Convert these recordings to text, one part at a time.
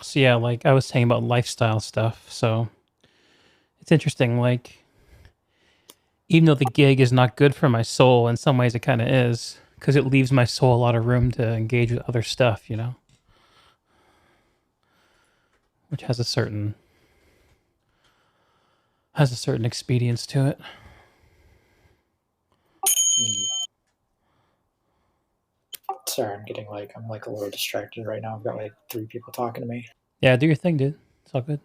So yeah, like I was saying about lifestyle stuff. So it's interesting. Like even though the gig is not good for my soul, in some ways it kind of is because it leaves my soul a lot of room to engage with other stuff. You know, which has a certain expedience to it. Sorry, I'm like a little distracted right now. I've got like three people talking to me. Yeah, do your thing, dude. It's all good.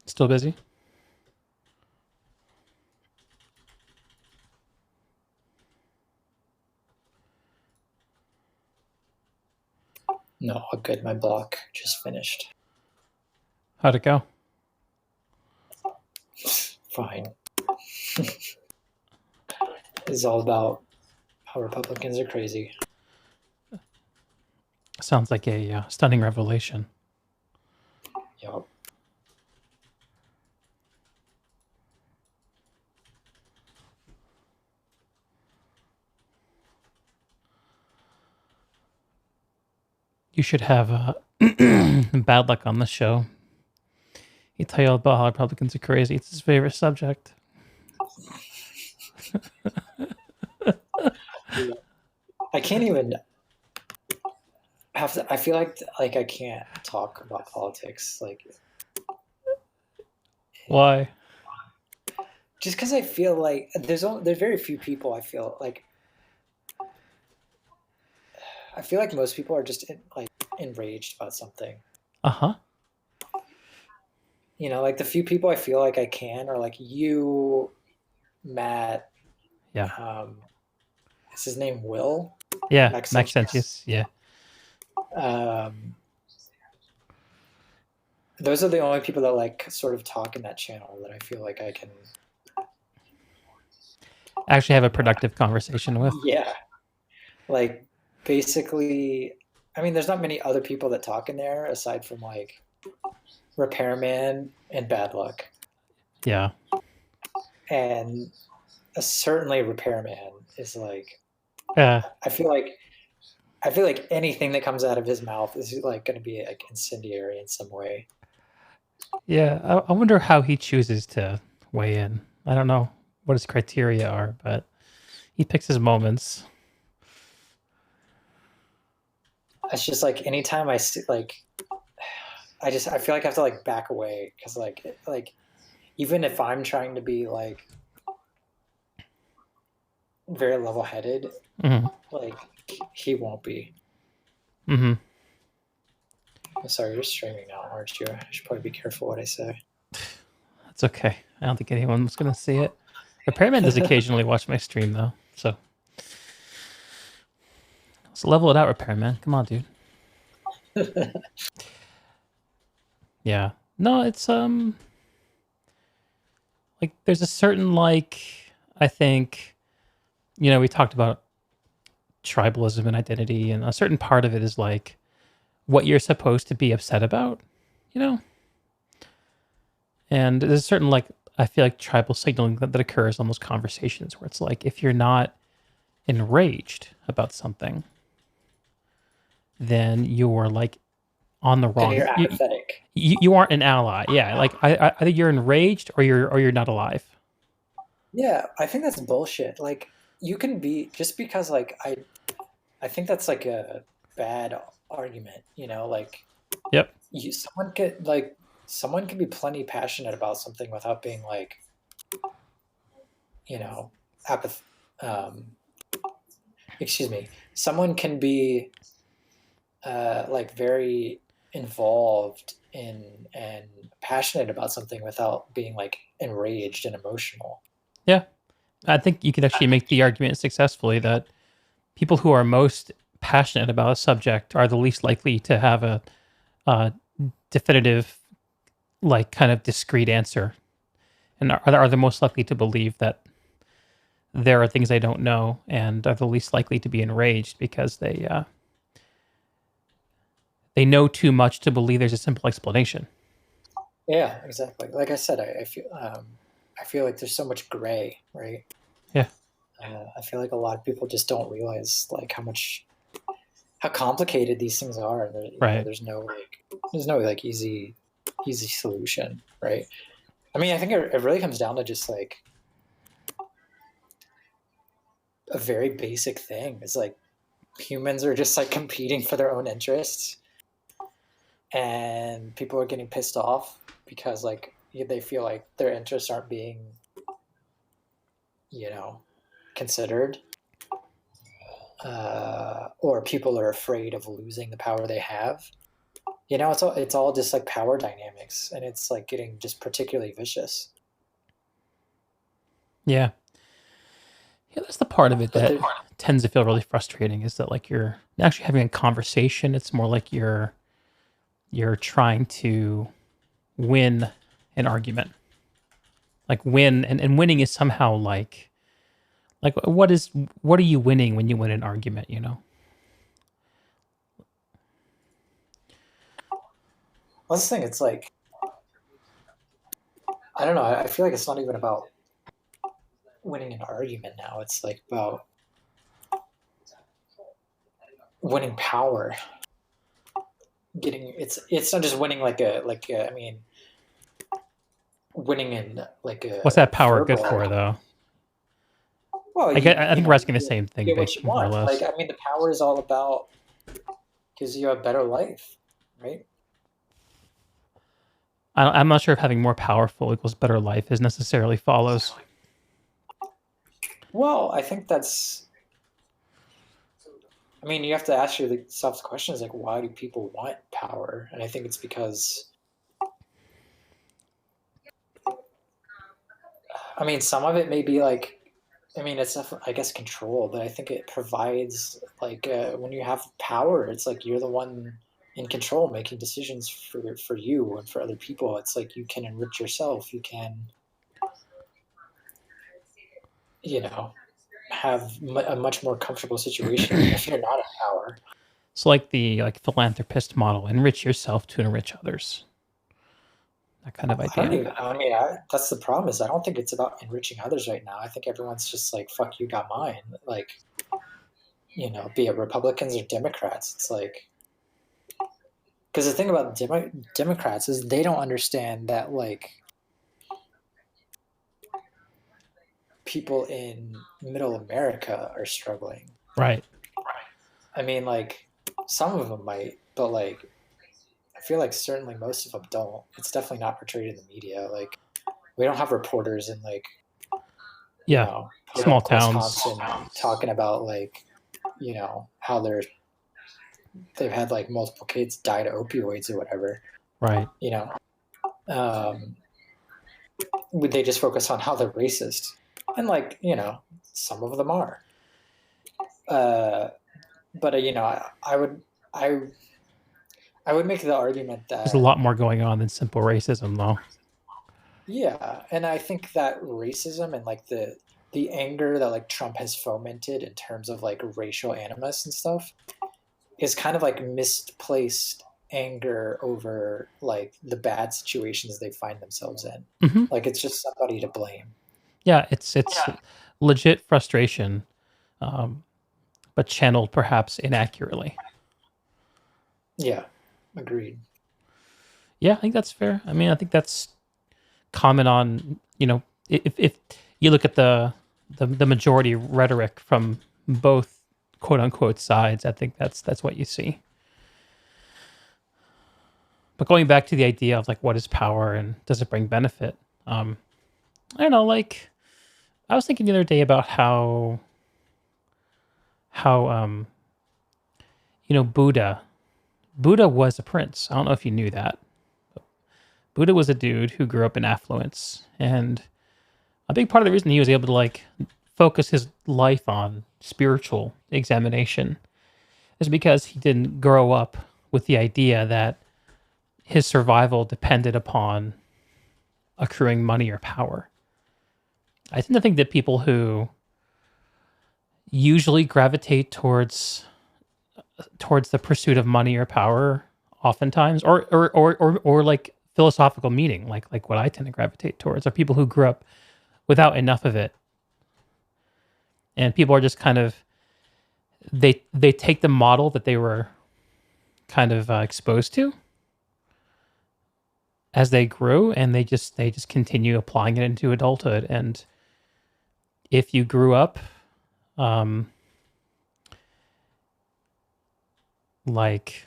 Still busy? No, all good. My block just finished. How'd it go? Fine. It's all about how Republicans are crazy. Sounds like a stunning revelation. Yep. You should have bad luck on the show. He tell you all about how Republicans are crazy. It's his favorite subject. I can't even have to. I feel like I can't talk about politics. Like, Why? just because I feel like there's very few people. I feel like most people are just enraged about something. Uh-huh. You know, like the few people I feel like I can are like you, Matt. Yeah. Is his name Will? Yeah. Maxentius. Maxentius. Yeah. Those are the only people that like sort of talk in that channel that I feel like I can actually have a productive conversation with. Yeah. Like basically, I mean, there's not many other people that talk in there aside from like Repairman and Bad Luck. Yeah. And certainly Repairman is like, Yeah. I feel like anything that comes out of his mouth is like going to be like incendiary in some way. Yeah. I wonder how he chooses to weigh in. I don't know what his criteria are, but he picks his moments. It's just like anytime I see like, I feel like I have to like back away because like even if I'm trying to be like very level-headed, like he won't be. I'm sorry, you're streaming now, aren't you? I should probably be careful what I say. That's okay. I don't think anyone's going to see it. Repairman does occasionally watch my stream, though. So let's level it out, Repairman. Come on, dude. Yeah. No, it's like there's a certain like I think, you know, we talked about tribalism and identity, and a certain part of it is like what you're supposed to be upset about, you know? And there's a certain like I feel like tribal signaling that occurs on those conversations where it's like if you're not enraged about something, then you're like on the And wrong. you're apathetic. You aren't an ally. Yeah, like either you're enraged or you're not alive. Yeah, I think that's bullshit. Like you can be just because like I think that's like a bad argument, you know, like Yep. someone can be plenty passionate about something without being like, you know, excuse me. Someone can be like very involved in and passionate about something without being like enraged and emotional. Yeah. I think you could actually make the argument successfully that people who are most passionate about a subject are the least likely to have a definitive, like kind of discrete answer, and are the most likely to believe that there are things they don't know, and are the least likely to be enraged because they know too much to believe there's a simple explanation. Yeah, exactly. Like I said, I feel like there's so much gray, right? Yeah. I feel like a lot of people just don't realize like how complicated these things are. Right. There's no like easy solution, right? I mean, I think it really comes down to just like a very basic thing. It's like humans are just like competing for their own interests, and people are getting pissed off because like they feel like their interests aren't being, you know, considered, or people are afraid of losing the power they have. it's all just like power dynamics, and it's like getting just particularly vicious. Yeah. Yeah, that's the part of it But that there, tends to feel really frustrating is that like you're actually having a conversation. It's more like you're trying to win an argument. Like win and winning is somehow like what are you winning when you win an argument, you know? well, this thing, it's like, I don't know. I feel like it's not even about winning an argument now. It's like about winning power. It's not just winning I mean, winning in like What's a that power good verbal. for though? Well, I think we're asking the you same thing, get what you more or want. Like, less. I mean, the power is all about gives you a better life, right? I'm not sure if having more powerful equals better life is necessarily follows. Well, I think that's. I mean, you have to ask yourself the questions like, why do people want power? And I think it's because, I mean, some of it may be like, I mean, it's I guess control, but I think it provides like when you have power, it's like you're the one in control, making decisions for you and for other people. It's like you can enrich yourself. You can, you know, have a much more comfortable situation if you're not in power. So like the philanthropist model, enrich yourself to enrich others. That kind of I don't idea. even. I mean, that's the problem. Is I don't think it's about enriching others right now. I think everyone's just like, "Fuck, you got mine." Like, be it Republicans or Democrats. It's like, because the thing about Democrats is they don't understand that like people in Middle America are struggling. Right. I mean, like some of them might, but like I feel like certainly most of them don't. It's definitely not portrayed in the media. Like we don't have reporters in like Yeah. Small Portland, towns. Wisconsin, talking about like how they've had like multiple kids die to opioids or whatever. Right. You know, um, they just focus on how they're racist, and like some of them are. Uh, but I I would make the argument There's a that lot more going on than simple racism though. yeah, and I think that racism and like the anger that like Trump has fomented in terms of like racial animus and stuff is kind of like misplaced anger over like the bad situations they find themselves in. Hmm. Like it's just somebody to blame. Yeah, it's legit frustration, um, but channeled perhaps inaccurately. Yeah, agreed. Yeah, I think that's fair. I mean, I think that's common on if you look at the majority rhetoric from both quote unquote sides, I think that's what you see. But going back to the idea of like what is power and does it bring benefit? Um, I don't know. Like I was thinking the other day about how Buddha was a prince. I don't know if you knew that. Buddha was a dude who grew up in affluence, and a big part of the reason he was able to like focus his life on spiritual examination is because he didn't grow up with the idea that his survival depended upon accruing money or power. I tend to think that people who usually gravitate towards the pursuit of money or power oftentimes or like philosophical meaning like what I tend to gravitate towards are people who grew up without enough of it, and people are just kind of they take the model that they were kind of exposed to as they grew, and they just continue applying it into adulthood. And if you grew up um like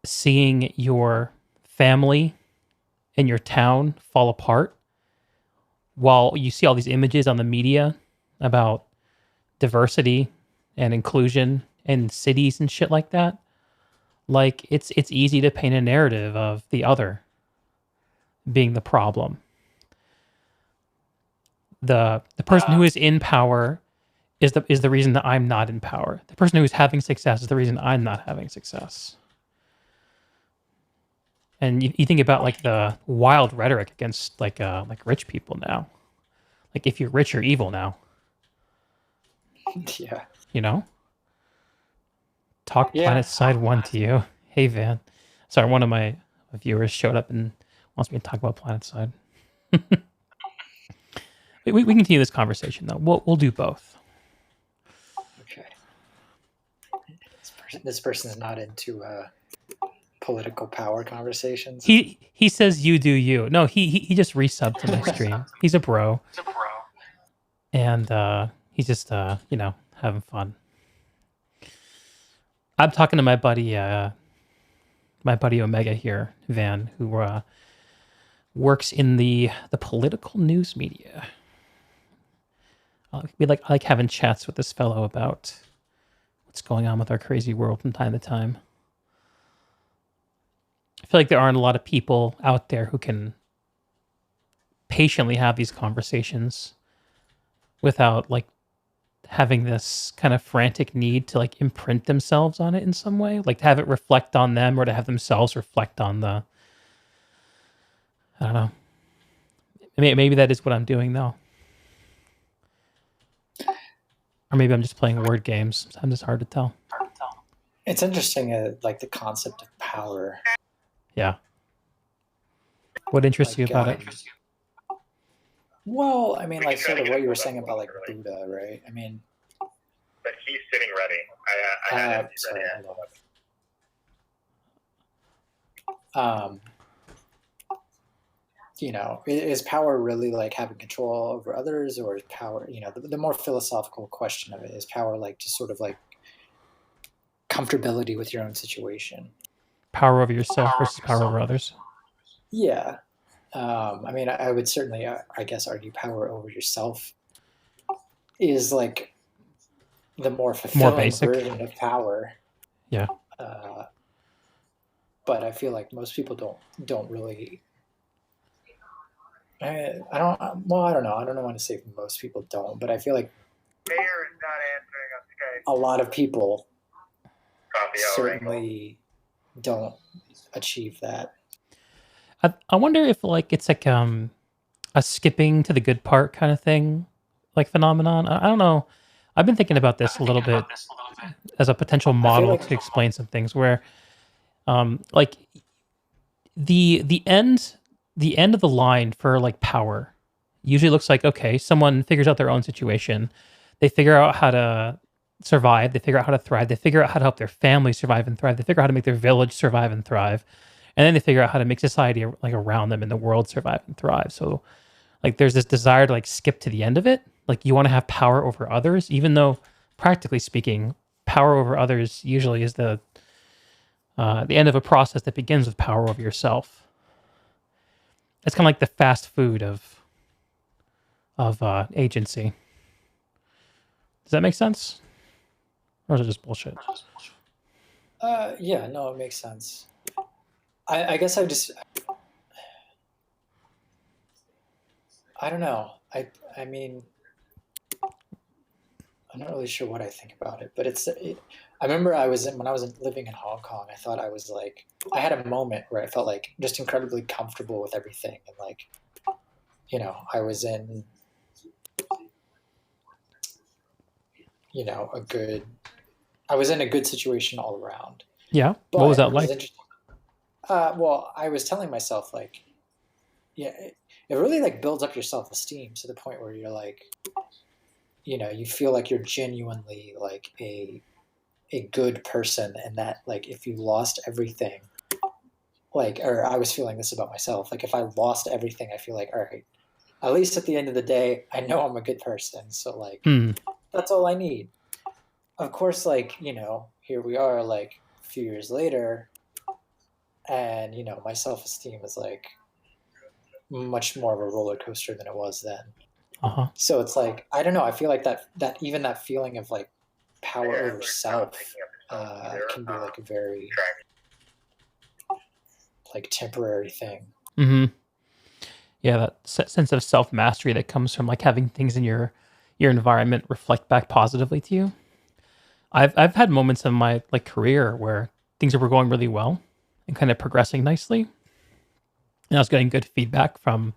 seeing your family and your town fall apart while you see all these images on the media about diversity and inclusion in cities and shit like that, like it's easy to paint a narrative of the other being the problem. The person who is in power is the reason that I'm not in power. The person who is having success is the reason I'm not having success. And you think about like the wild rhetoric against like rich people now. Like if you're rich, you're evil now. Yeah. You know? Talk Yeah. Planet Side 1 to you. Hey Van. Sorry, one of my viewers showed up and wants me to talk about Planet Side. we can continue this conversation though. We'll do both. Okay. This person's not into political power conversations. He says you do you. No, he just resubbed to my stream. He's a bro. And he's just having fun. I'm talking to my buddy Omega here, Van, who works in the political news media. I like having chats with this fellow about what's going on with our crazy world from time to time. I feel like there aren't a lot of people out there who can patiently have these conversations without like having this kind of frantic need to like imprint themselves on it in some way, like to have it reflect on them or to have themselves reflect on the, I don't know. Maybe that is what I'm doing though. Or maybe I'm just playing word games. Sometimes it's hard to tell. It's interesting, like the concept of power. Yeah. What interests you about it? Well, I mean, like sort of what you were saying about like Buddha, right? I mean, but he's sitting ready. I had it sorry, ready. hold on. Is power really like having control over others, or is power, the more philosophical question of it, is power like just sort of like comfortability with your own situation? Power over yourself versus power over others? Yeah. I mean, I would certainly, I guess, argue power over yourself is like the more fulfilling version of power. Yeah. But I feel like most people don't really. I don't know. I don't know when to say most people don't, but I feel like Mayor is not answering on Skype. a lot of people certainly don't achieve that. I wonder if like it's like a skipping to the good part kind of thing, like phenomenon. I don't know. I've been thinking about this a little bit as a potential model to explain some things where like the end of the line for like power usually looks like, okay, someone figures out their own situation, they figure out how to survive, they figure out how to thrive, they figure out how to help their family survive and thrive, they figure out how to make their village survive and thrive, and then they figure out how to make society like around them and the world survive and thrive. So like there's this desire to like skip to the end of it, like you want to have power over others, even though practically speaking power over others usually is the end of a process that begins with power over yourself. It's kind of like the fast food of agency. Does that make sense? Or is it just bullshit? Yeah, no, it makes sense. I guess I don't know. I mean, I'm not really sure what I think about it, but I remember when I was living in Hong Kong, I thought I was like, I had a moment where I felt like just incredibly comfortable with everything. And like, I was in, I was in a good situation all around. Yeah. But what was that like? Well, I was telling myself like, yeah, it really like builds up your self-esteem to the point where you're like, you feel like you're genuinely like a good person, and that like if you lost everything, like, or I was feeling this about myself, like if I lost everything, I feel like, all right, at least at the end of the day, I know I'm a good person. So like, that's all I need. Of course, like, here we are like a few years later, and my self-esteem is like much more of a roller coaster than it was then. Uh-huh. So it's like, I don't know, I feel like that even that feeling of like power Yeah, over it's self picking up yourself either. can be like a very Trying. like temporary thing. Mm-hmm. Yeah, that sense of self mastery that comes from like having things in your environment reflect back positively to you. I've had moments in my like career where things were going really well and kind of progressing nicely, and I was getting good feedback from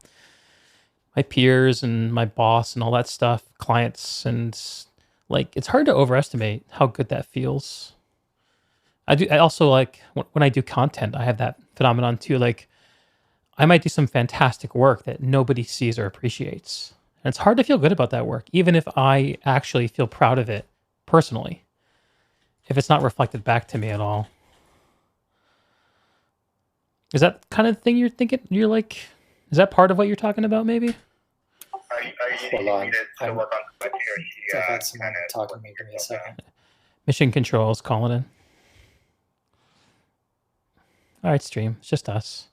my peers and my boss and all that stuff, clients, and like it's hard to overestimate how good that feels. I also like when I do content, I have that phenomenon too. Like I might do some fantastic work that nobody sees or appreciates. And it's hard to feel good about that work, even if I actually feel proud of it personally, if it's not reflected back to me at all. Is that kind of thing you're thinking? You're like, is that part of what you're talking about, maybe? Are you Hold on. to work on collecting, or I've had someone talking to me. Give me a second. Mission Control is calling in. All right, stream. It's just us.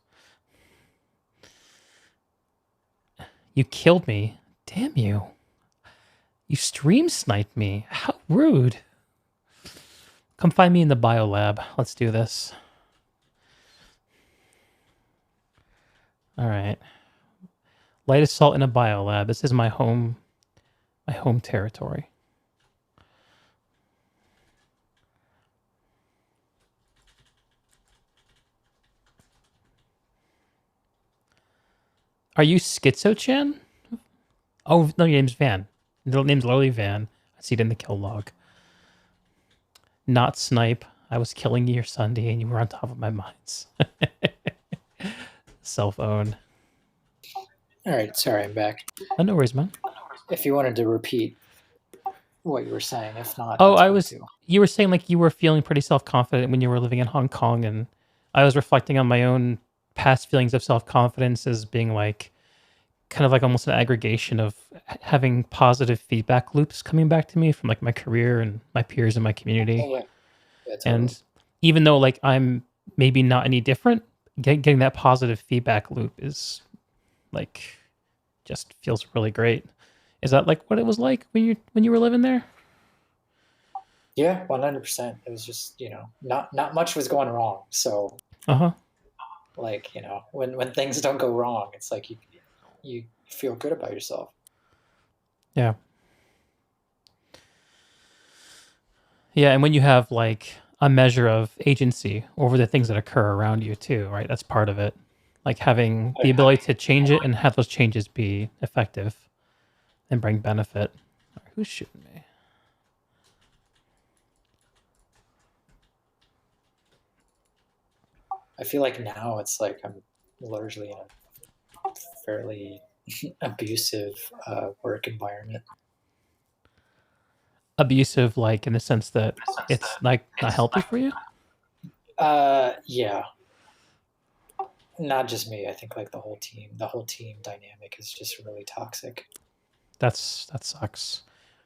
You killed me. Damn you. You stream sniped me. How rude. Come find me in the bio lab. Let's do this. All right. Light assault in a bio lab. This is my home territory. Are you Schizo-chan? Oh, no, your name's Van. Your name's literally Van. I see it in the kill log. Not snipe. I was killing your Sunday and you were on top of my mines. Self-own. All right, sorry, I'm back. Oh, no worries, man. If you wanted to repeat what you were saying, if not, Oh, that's I cool was. too. You were saying like you were feeling pretty self-confident when you were living in Hong Kong, and I was reflecting on my own past feelings of self-confidence as being like kind of like almost an aggregation of having positive feedback loops coming back to me from like my career and my peers in my community. Yeah, totally. And even though like I'm maybe not any different, getting that positive feedback loop is like just feels really great. Is that like what it was like when you were living there? Yeah, 100%. It was just, not much was going wrong. So Uh-huh. like, when things don't go wrong, it's like you feel good about yourself. Yeah. Yeah, and when you have like a measure of agency over the things that occur around you too, right? That's part of it. Like having the ability to change it and have those changes be effective and bring benefit. Who's shooting me? I feel like now it's like I'm largely in a fairly abusive work environment. Abusive, like in the sense that it's like not healthy for you? Yeah. Not just me. I think like the whole team dynamic is just really toxic. That sucks.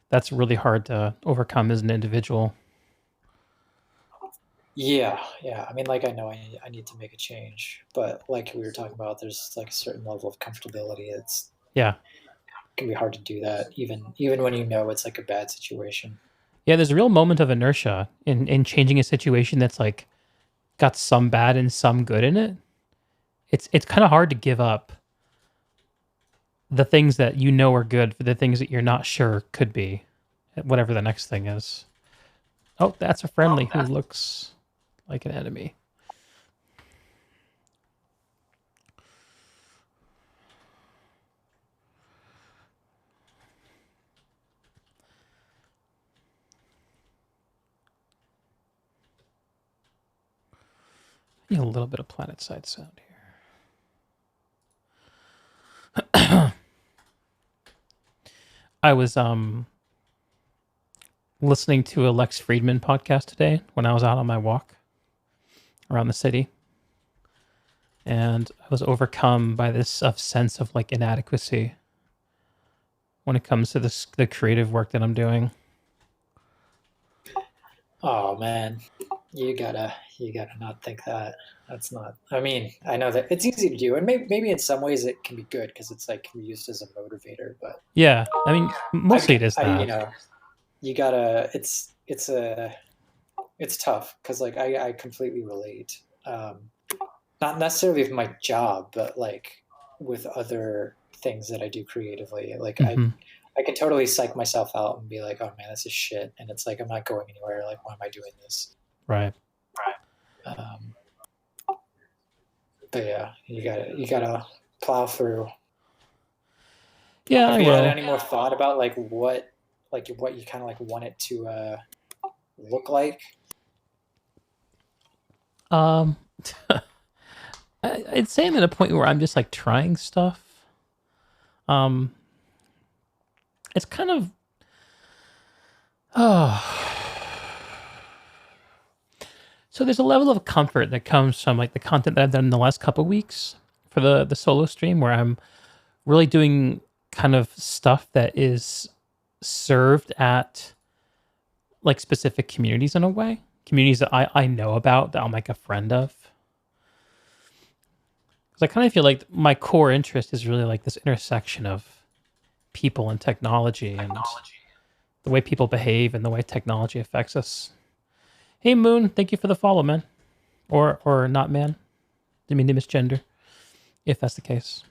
That's really hard to overcome as an individual. Yeah. I mean, like I know I need to make a change, but like we were talking about, there's like a certain level of comfortability. It can be hard to do that, even when you know it's like a bad situation. Yeah, there's a real moment of inertia in changing a situation that's like got some bad and some good in it. It's kind of hard to give up the things that you know are good for the things that you're not sure could be, whatever the next thing is. Oh, that's a friendly who looks like an enemy. I need a little bit of planet side sound here. I was listening to a Lex Friedman podcast today when I was out on my walk around the city. And I was overcome by this sense of like inadequacy when it comes to the creative work that I'm doing. Oh man, you gotta not think that. That's not. I mean, I know that it's easy to do, and maybe in some ways it can be good because it's like can be used as a motivator. But Yeah, I mean, mostly it is that. you gotta. it's tough because like I completely relate. Not necessarily with my job, but like with other things that I do creatively. Like Mm-hmm. I can totally psych myself out and be like, oh man, this is shit, and it's like I'm not going anywhere. Like, why am I doing this? Right. Um, but yeah, you gotta plow through. Yeah, Have I you had will. any more thought about what you kind of like want it to look like? Um, I'd say I'm at a point where I'm just like trying stuff. Um, it's kind of so there's a level of comfort that comes from like the content that I've done in the last couple weeks for the solo stream, where I'm really doing kind of stuff that is served at like specific communities in a way, communities that I know about, that I'm like a friend of. Because I kind of feel like my core interest is really like this intersection of people and technology, and the way people behave and the way technology affects us. Hey Moon, thank you for the follow, man. Or not, man. Didn't mean to misgender, if that's the case.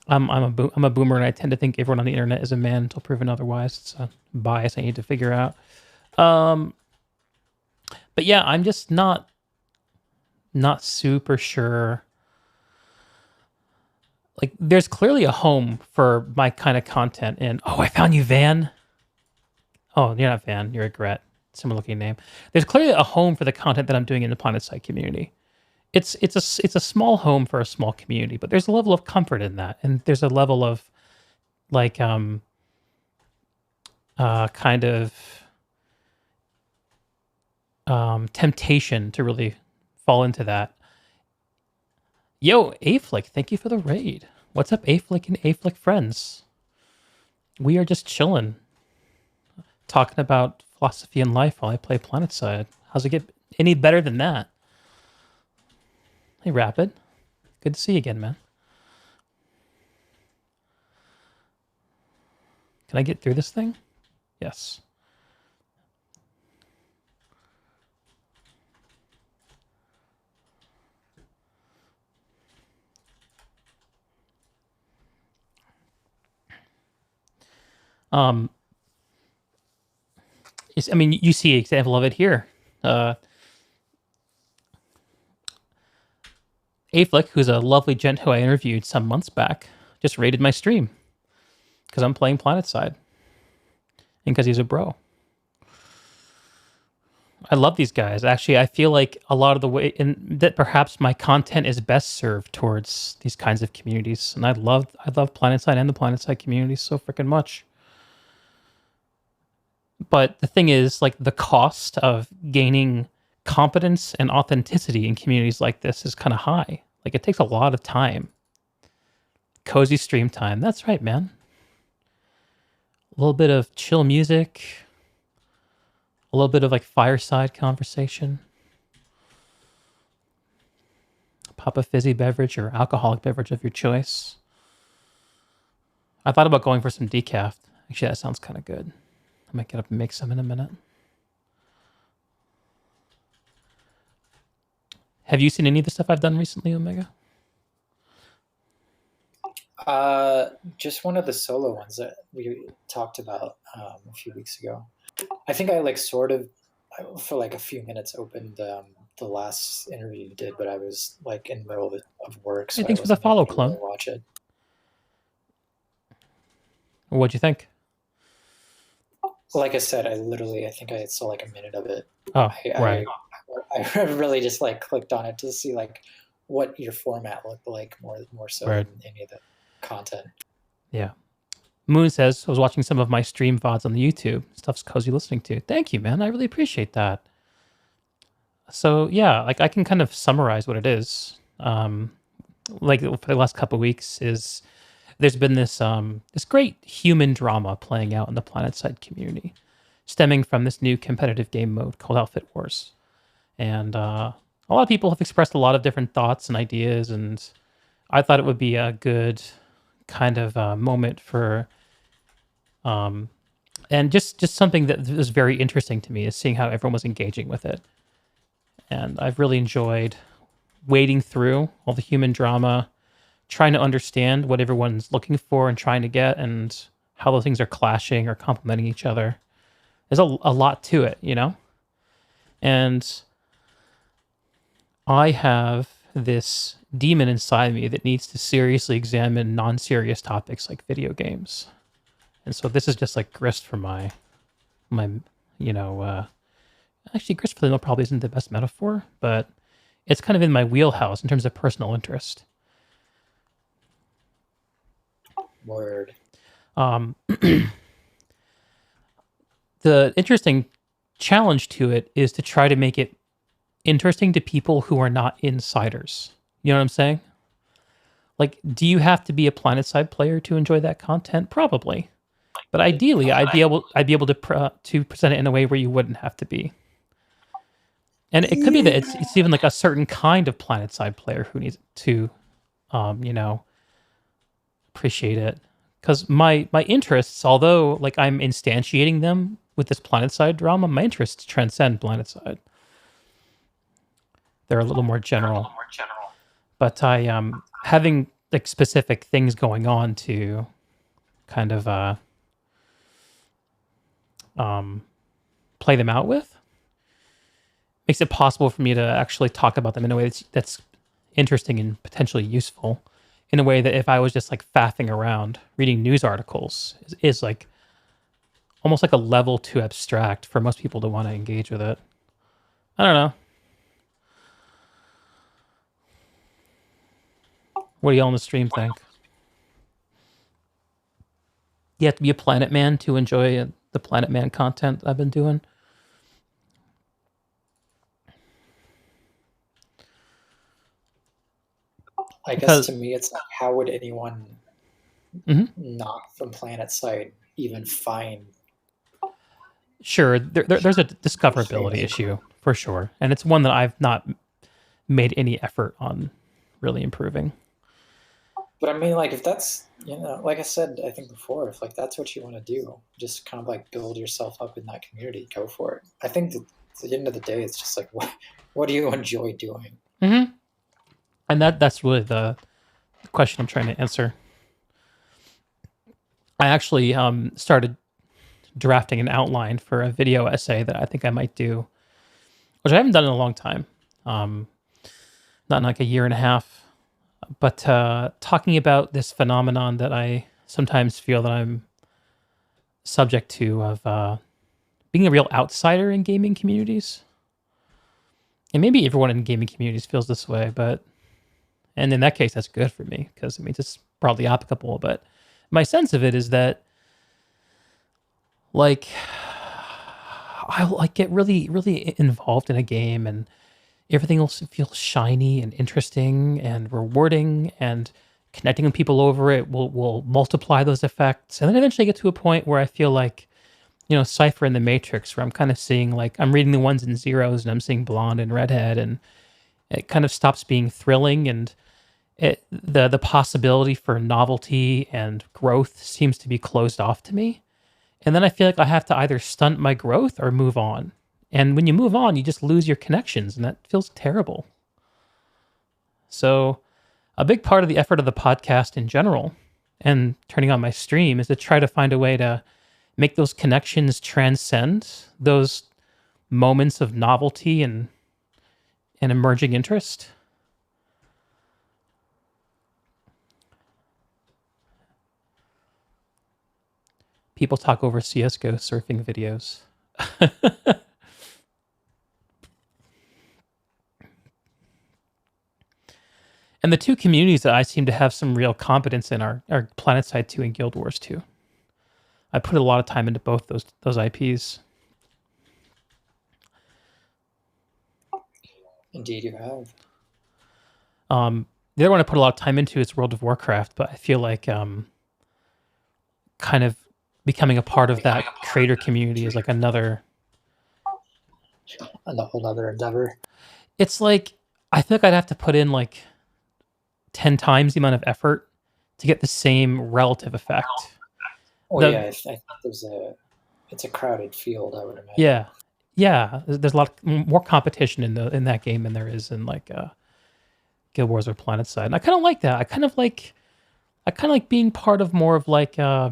I'm a boomer, and I tend to think everyone on the internet is a man until proven otherwise. It's a bias I need to figure out. But yeah, I'm just not super sure. Like, there's clearly a home for my kind of content. And oh, I found you, Van. Oh, you're not Van. You're a Gret. Similar looking name. There's clearly a home for the content that I'm doing in the Planet Side community. It's a small home for a small community, but there's a level of comfort in that, and there's a level of like kind of temptation to really fall into that. Yo, Aflick, thank you for the raid. What's up, Aflick and Aflick friends? We are just chilling, talking about philosophy and life while I play PlanetSide. How's it get any better than that? Hey, Rapid. Good to see you again, man. Can I get through this thing? Yes. I mean, you see an example of it here. Aflick, who's a lovely gent who I interviewed some months back, just raided my stream because I'm playing PlanetSide and because he's a bro. I love these guys. Actually, I feel like a lot of the way in that perhaps my content is best served towards these kinds of communities, and I love PlanetSide and the PlanetSide community so freaking much. But the thing is, like, the cost of gaining competence and authenticity in communities like this is kind of high. Like, it takes a lot of time. Cozy stream time. That's right, man. A little bit of chill music, a little bit of like fireside conversation. Pop a fizzy beverage or alcoholic beverage of your choice. I thought about going for some decaf. Actually, that sounds kind of good. I might get up and make some in a minute. Have you seen any of the stuff I've done recently, Omega? Just one of the solo ones that we talked about a few weeks ago. I think I like sort of for like a few minutes opened the last interview you did, but I was like in the middle of work, so Hey, thanks for the follow, clone. Really watch it. What'd you think? Like I said, I think I saw like a minute of it. Oh, right. I really just like clicked on it to see like what your format looked like more so Right. than any of the content. Yeah. Moon says, I was watching some of my stream VODs on the YouTube. Stuff's cozy listening to. Thank you, man. I really appreciate that. So, yeah, like I can kind of summarize what it is. Like for the last couple of weeks is there's been this this great human drama playing out in the PlanetSide community, stemming from this new competitive game mode called Outfit Wars. And a lot of people have expressed a lot of different thoughts and ideas, and I thought it would be a good kind of moment for And just something that was very interesting to me is seeing how everyone was engaging with it. And I've really enjoyed wading through all the human drama, trying to understand what everyone's looking for and trying to get, and how those things are clashing or complementing each other. There's a lot to it, you know? And I have this demon inside me that needs to seriously examine non-serious topics like video games. And so this is just like grist for my, you know, actually grist for the mill probably isn't the best metaphor, but it's kind of in my wheelhouse in terms of personal interest. Word. The interesting challenge to it is to try to make it interesting to people who are not insiders. You know what I'm saying? Like, do you have to be a PlanetSide player to enjoy that content? Probably, but ideally, I'd be able to present it in a way where you wouldn't have to be. And it could be that it's even like a certain kind of PlanetSide player who needs to, you know, appreciate it. Because my interests, although like I'm instantiating them with this PlanetSide drama, my interests transcend PlanetSide. They're a little more general. But I having like specific things going on to kind of play them out with makes it possible for me to actually talk about them in a way that's interesting and potentially useful, in a way that if I was just like faffing around reading news articles is like almost like a level too abstract for most people to want to engage with it. I don't know. What do y'all on the stream think? You have to be a Planet Man to enjoy the Planet Man content I've been doing. I guess to me, it's like, how would anyone not from PlanetSide even find? Sure, there's a discoverability issue for sure, and it's one that I've not made any effort on really improving. But I mean, like, if that's, you know, like I said, I think before, if like that's what you want to do, just kind of like build yourself up in that community, go for it. I think that at the end of the day, it's just like, what do you enjoy doing? Mm-hmm. And that's really the question I'm trying to answer. I actually started drafting an outline for a video essay that I think I might do, which I haven't done in a long time, not in like a year and a half. But talking about this phenomenon that I sometimes feel that I'm subject to of being a real outsider in gaming communities. And maybe everyone in gaming communities feels this way, and in that case, that's good for me because it means it's broadly applicable. But my sense of it is that, like, I like get really, really involved in a game, and everything else feels shiny and interesting and rewarding, and connecting with people over it will multiply those effects. And then eventually get to a point where I feel like, you know, Cypher in the Matrix, where I'm kind of seeing like I'm reading the ones and zeros and I'm seeing blonde and redhead, and it kind of stops being thrilling, and the possibility for novelty and growth seems to be closed off to me. And then I feel like I have to either stunt my growth or move on. And when you move on, you just lose your connections, and that feels terrible. So a big part of the effort of the podcast in general and turning on my stream is to try to find a way to make those connections transcend those moments of novelty and emerging interest. People talk over CSGO surfing videos. And the two communities that I seem to have some real competence in are PlanetSide 2 and Guild Wars 2. I put a lot of time into both those IPs. Indeed, you have. The other one I put a lot of time into is World of Warcraft, but I feel like kind of becoming a part of that creator community is like another... a whole other endeavor. It's like, I feel like I'd have to put in like 10 times the amount of effort to get the same relative effect. Oh yeah, I think there's it's a crowded field, I would imagine. Yeah, yeah. There's a lot more competition in that game than there is in like Guild Wars or PlanetSide, and I kind of like that. I kind of like being part of more of like I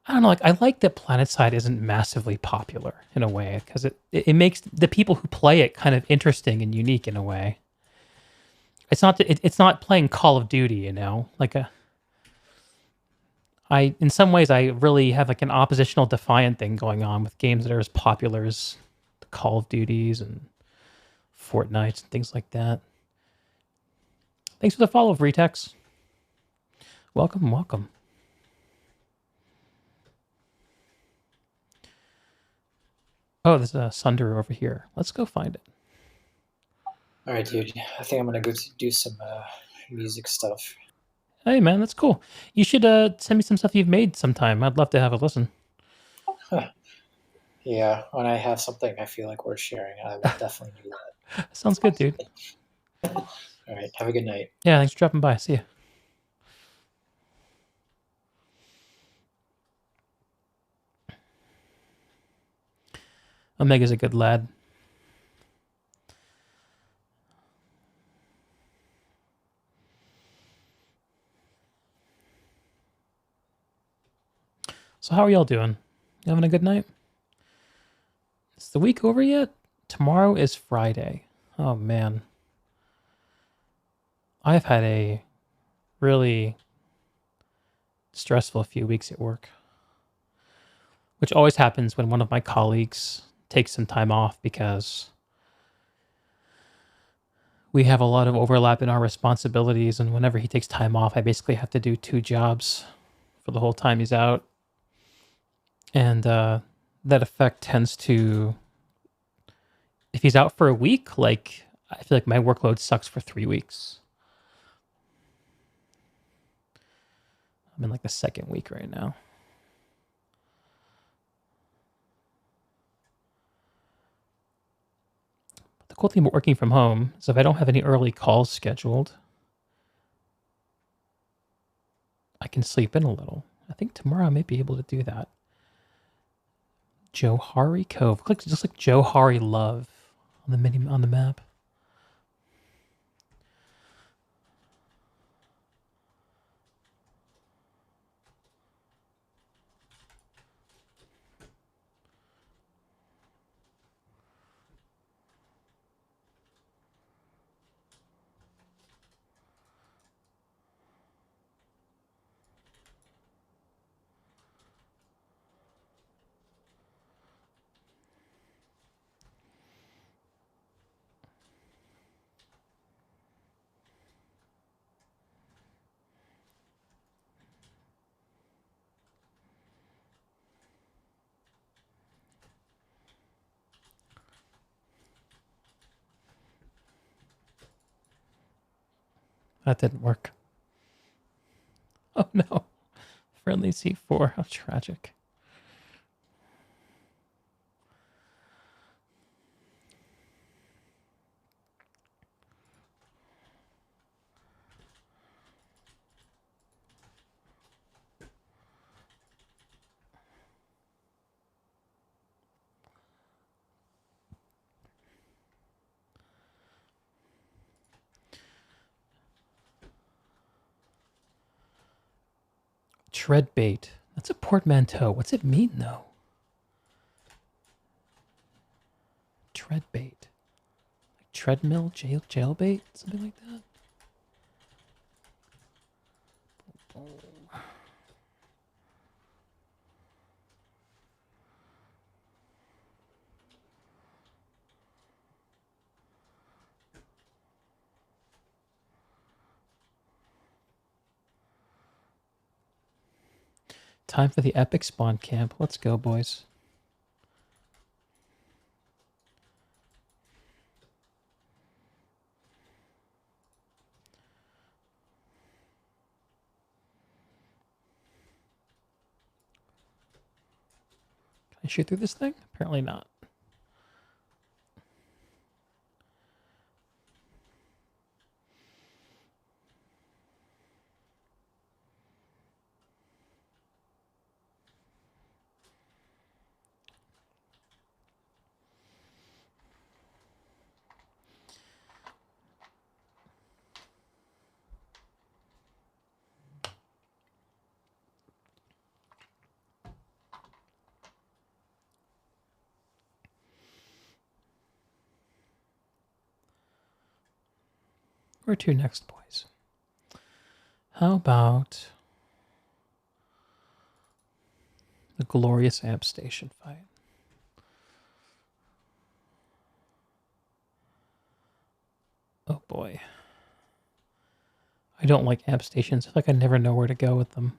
don't know. Like I like that PlanetSide isn't massively popular in a way because it makes the people who play it kind of interesting and unique in a way. It's not playing Call of Duty, you know. Like in some ways I really have like an oppositional defiant thing going on with games that are as popular as the Call of Duties and Fortnites and things like that. Thanks for the follow, Vretex. Welcome, welcome. Oh, there's a Sunder over here. Let's go find it. All right, dude. I think I'm gonna go do some music stuff. Hey, man, that's cool. You should send me some stuff you've made sometime. I'd love to have a listen. Huh. Yeah, when I have something I feel like worth sharing, I will definitely do that. Sounds good, dude. All right, have a good night. Yeah, thanks for dropping by. See ya. Omega's a good lad. So how are y'all doing? You having a good night? Is the week over yet? Tomorrow is Friday. Oh, man. I've had a really stressful few weeks at work, which always happens when one of my colleagues takes some time off because we have a lot of overlap in our responsibilities. And whenever he takes time off, I basically have to do 2 jobs for the whole time he's out. And that effect tends to, if he's out for a week, like I feel like my workload sucks for 3 weeks. I'm in like the 2nd week right now. But the cool thing about working from home is if I don't have any early calls scheduled, I can sleep in a little. I think tomorrow I may be able to do that. Johari Cove. Click just like Johari Love on the map. That didn't work. Oh no. Friendly C4. How tragic. Tread bait. That's a portmanteau. What's it mean though? Tread bait. Like treadmill, jail bait? Something like that? Time for the epic spawn camp. Let's go, boys. Can I shoot through this thing? Apparently not. Where to next, boys? How about the glorious amp station fight? Oh boy. I don't like amp stations. I feel like I never know where to go with them.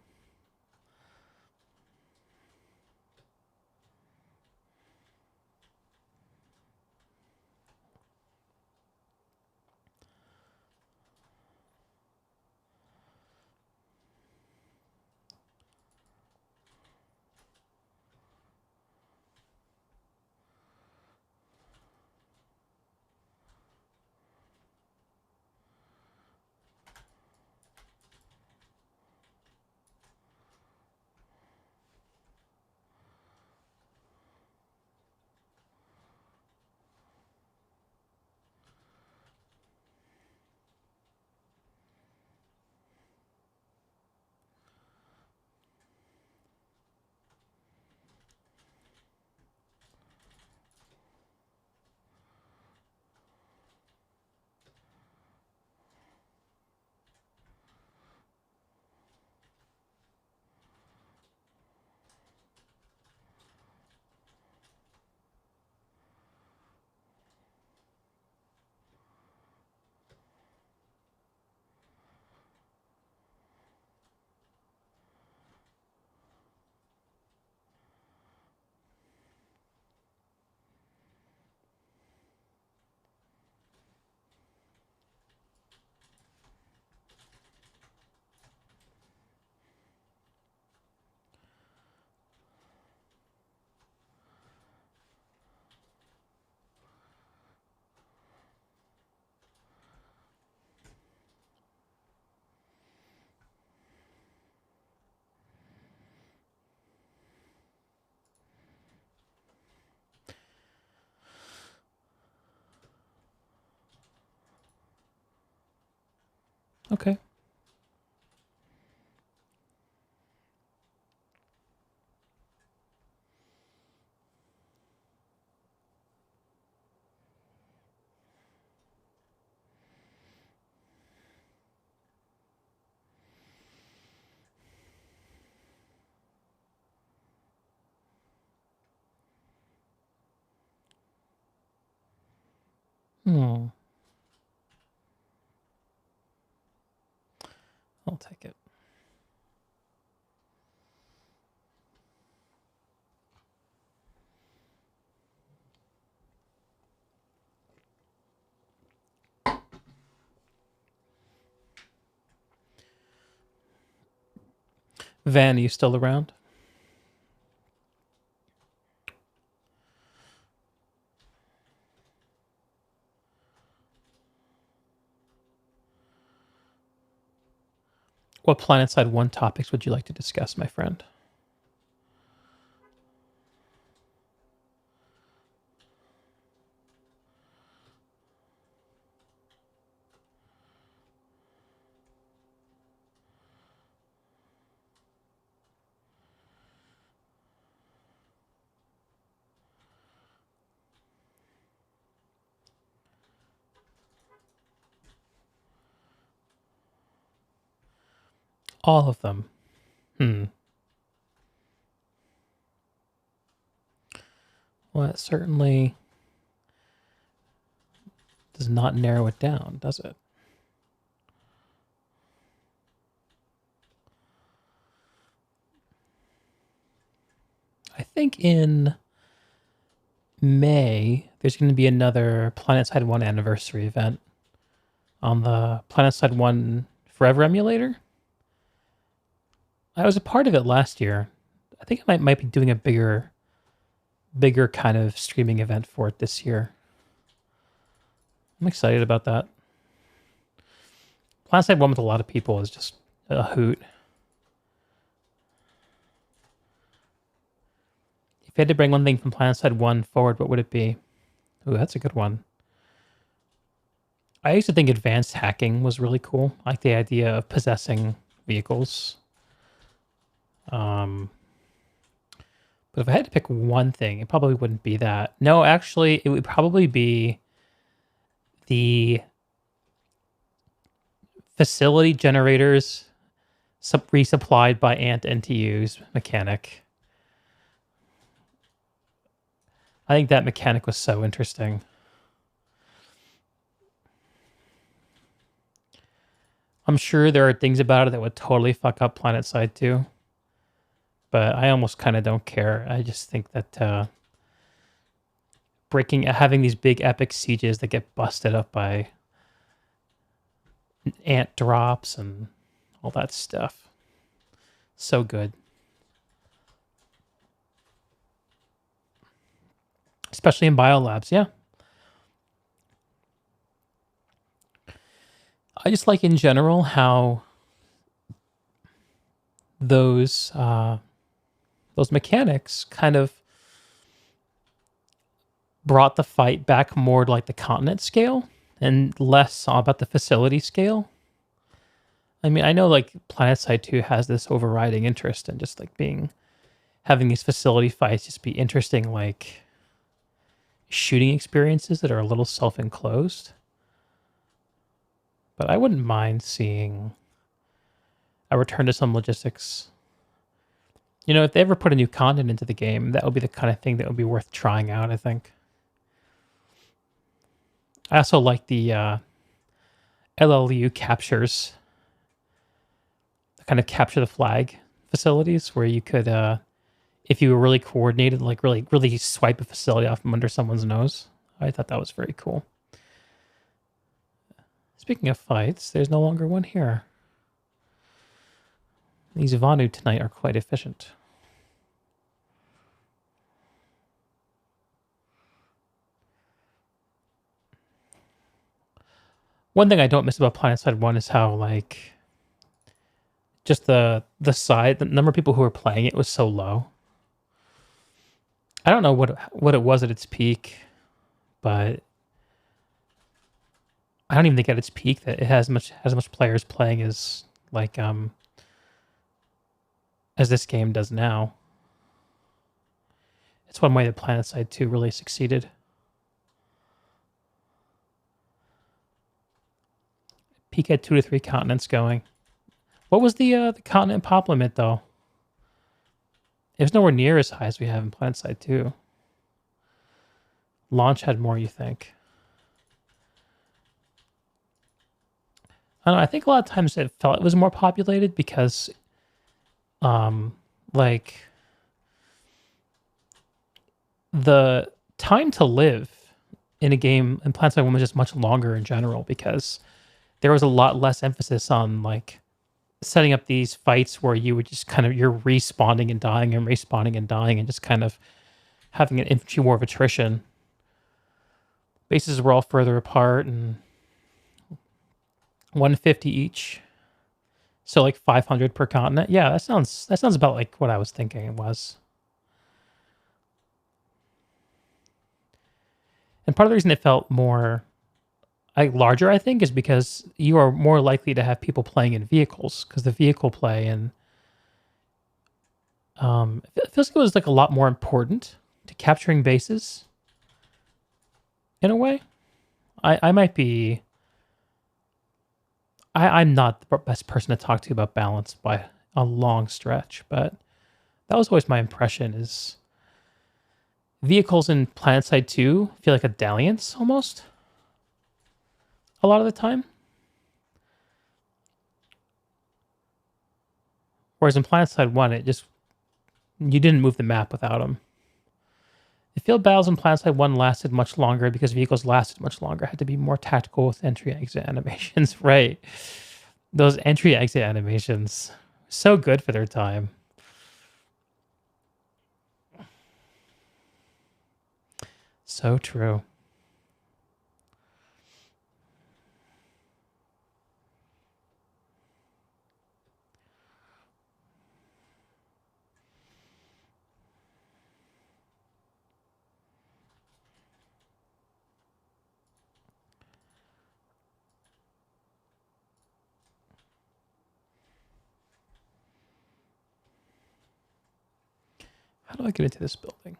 Okay. I'll take it. Van, are you still around? What PlanetSide 1 topics would you like to discuss, my friend? All of them. Well, it certainly does not narrow it down, does it? I think in May, there's going to be another PlanetSide 1 anniversary event on the PlanetSide 1 Forever emulator. I was a part of it last year. I think I might be doing a bigger kind of streaming event for it this year. I'm excited about that. PlanetSide 1 with a lot of people is just a hoot. If you had to bring one thing from PlanetSide 1 forward, what would it be? Ooh, that's a good one. I used to think advanced hacking was really cool. I like the idea of possessing vehicles. But if I had to pick one thing, it probably wouldn't be that. No, actually, it would probably be the facility generators resupplied by Ant NTU's mechanic. I think that mechanic was so interesting. I'm sure there are things about it that would totally fuck up PlanetSide 2. But I almost kind of don't care. I just think that having these big epic sieges that get busted up by ant drops and all that stuff. So good. Especially in biolabs, yeah. I just like in general how those mechanics kind of brought the fight back more to like the continent scale and less about the facility scale. I mean, I know like PlanetSide 2 has this overriding interest in just like having these facility fights just be interesting, like shooting experiences that are a little self-enclosed. But I wouldn't mind seeing a return to some logistics. You know, if they ever put a new continent into the game, that would be the kind of thing that would be worth trying out, I think. I also like the LLU captures, kind of capture the flag facilities where you could, if you were really coordinated, like really swipe a facility off from under someone's nose. I thought that was very cool. Speaking of fights, there's no longer one here. These Vanu tonight are quite efficient. One thing I don't miss about PlanetSide 1 is how, like, just the number of people who were playing it was so low. I don't know what it was at its peak, but I don't even think at its peak that it has as much players playing as like as this game does now. It's one way that PlanetSide 2 really succeeded. Peak at 2 to 3 continents going. What was the continent pop limit though? It was nowhere near as high as we have in PlanetSide 2. Launch had more, you think? I don't know, I think a lot of times it felt it was more populated because, like, the time to live in a game in PlanetSide 1 was just much longer in general because there was a lot less emphasis on, like, setting up these fights where you would just kind of, you're respawning and dying and respawning and dying and just kind of having an infantry war of attrition. Bases were all further apart and 150 each. So like 500 per continent. Yeah, that sounds about like what I was thinking it was. And part of the reason it felt more like larger, I think, is because you are more likely to have people playing in vehicles because the vehicle play and it feels like it was like a lot more important to capturing bases in a way. I might be. I'm not the best person to talk to about balance by a long stretch, but that was always my impression is vehicles in PlanetSide 2 feel like a dalliance almost a lot of the time. Whereas in PlanetSide 1, you didn't move the map without them. The field battles in PlanetSide 1 lasted much longer because vehicles lasted much longer. Had to be more tactical with entry-exit animations. Right. Those entry-exit animations, so good for their time. So true. How do I get into this building?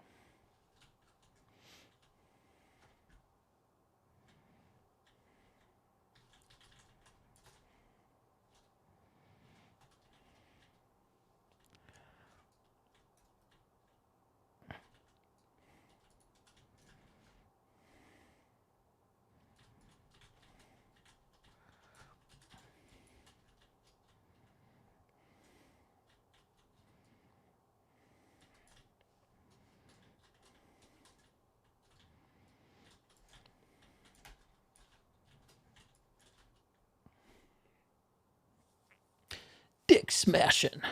Dick smashing.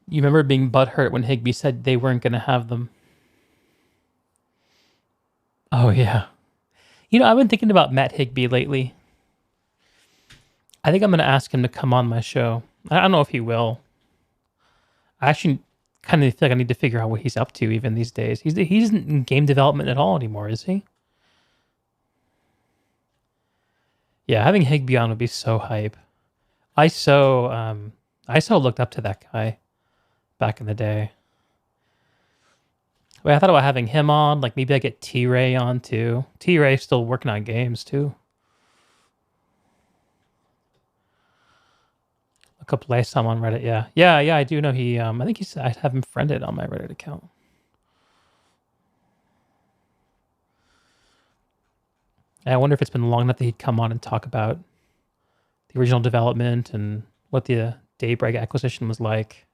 You remember being butthurt when Higby said they weren't going to have them? Oh, yeah. You know, I've been thinking about Matt Higby lately. I think I'm going to ask him to come on my show. I don't know if he will. I actually kind of feel like I need to figure out what he's up to even these days. He isn't in game development at all anymore, is he? Yeah, having Higby on would be so hype. I so looked up to that guy back in the day. Wait, I thought about having him on. Like maybe I get T-Ray on too. T-Ray's still working on games too. Look up Lysam on Reddit. Yeah. I do know he. I think I have him friended on my Reddit account. And I wonder if it's been long enough that he'd come on and talk about the original development and what the Daybreak acquisition was like.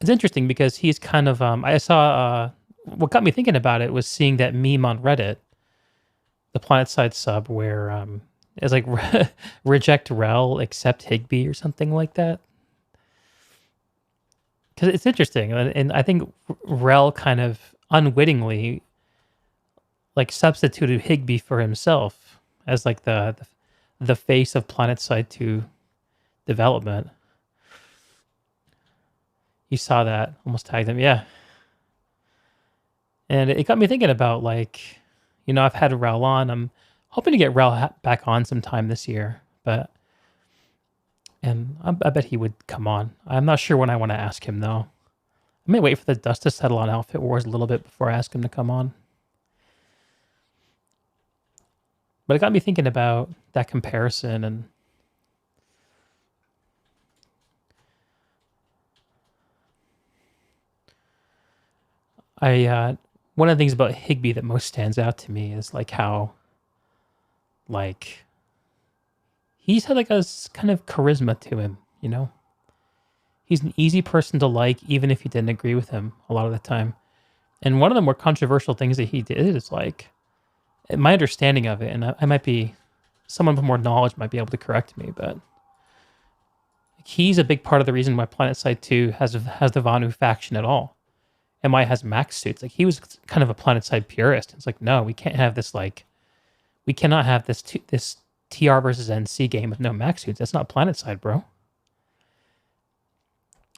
It's interesting because he's kind of. I saw. What got me thinking about it was seeing that meme on Reddit, the PlanetSide sub, where it's like reject Rel, accept Higby or something like that. Because it's interesting, and I think Rel kind of unwittingly like substituted Higby for himself as like the face of PlanetSide 2 development. You saw that, almost tagged him, yeah. And it got me thinking about like, you know, I've had Rel on. I'm hoping to get Rel back on sometime this year, and I bet he would come on. I'm not sure when I want to ask him though. I may wait for the dust to settle on Outfit Wars a little bit before I ask him to come on. But it got me thinking about that comparison and one of the things about Higby that most stands out to me is like how like he's had like a kind of charisma to him, you know? He's an easy person to like, even if you didn't agree with him a lot of the time. And one of the more controversial things that he did is like, my understanding of it, and I might be, someone with more knowledge might be able to correct me, but he's a big part of the reason why PlanetSide 2 has the Vanu faction at all. And why it has max suits. Like he was kind of a PlanetSide purist. It's like, no, we can't have this we cannot have this TR versus NC game with no max suits. That's not PlanetSide, bro.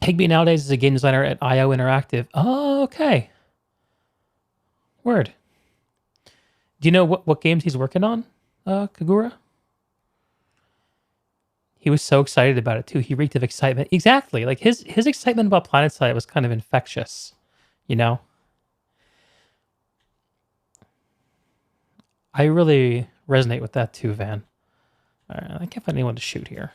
Higby nowadays is a game designer at IO Interactive. Oh, okay. Word. Do you know what games he's working on, Kagura? He was so excited about it too. He reeked of excitement. Exactly. Like his excitement about PlanetSide was kind of infectious, you know? I really resonate with that too, Van. All right, I can't find anyone to shoot here.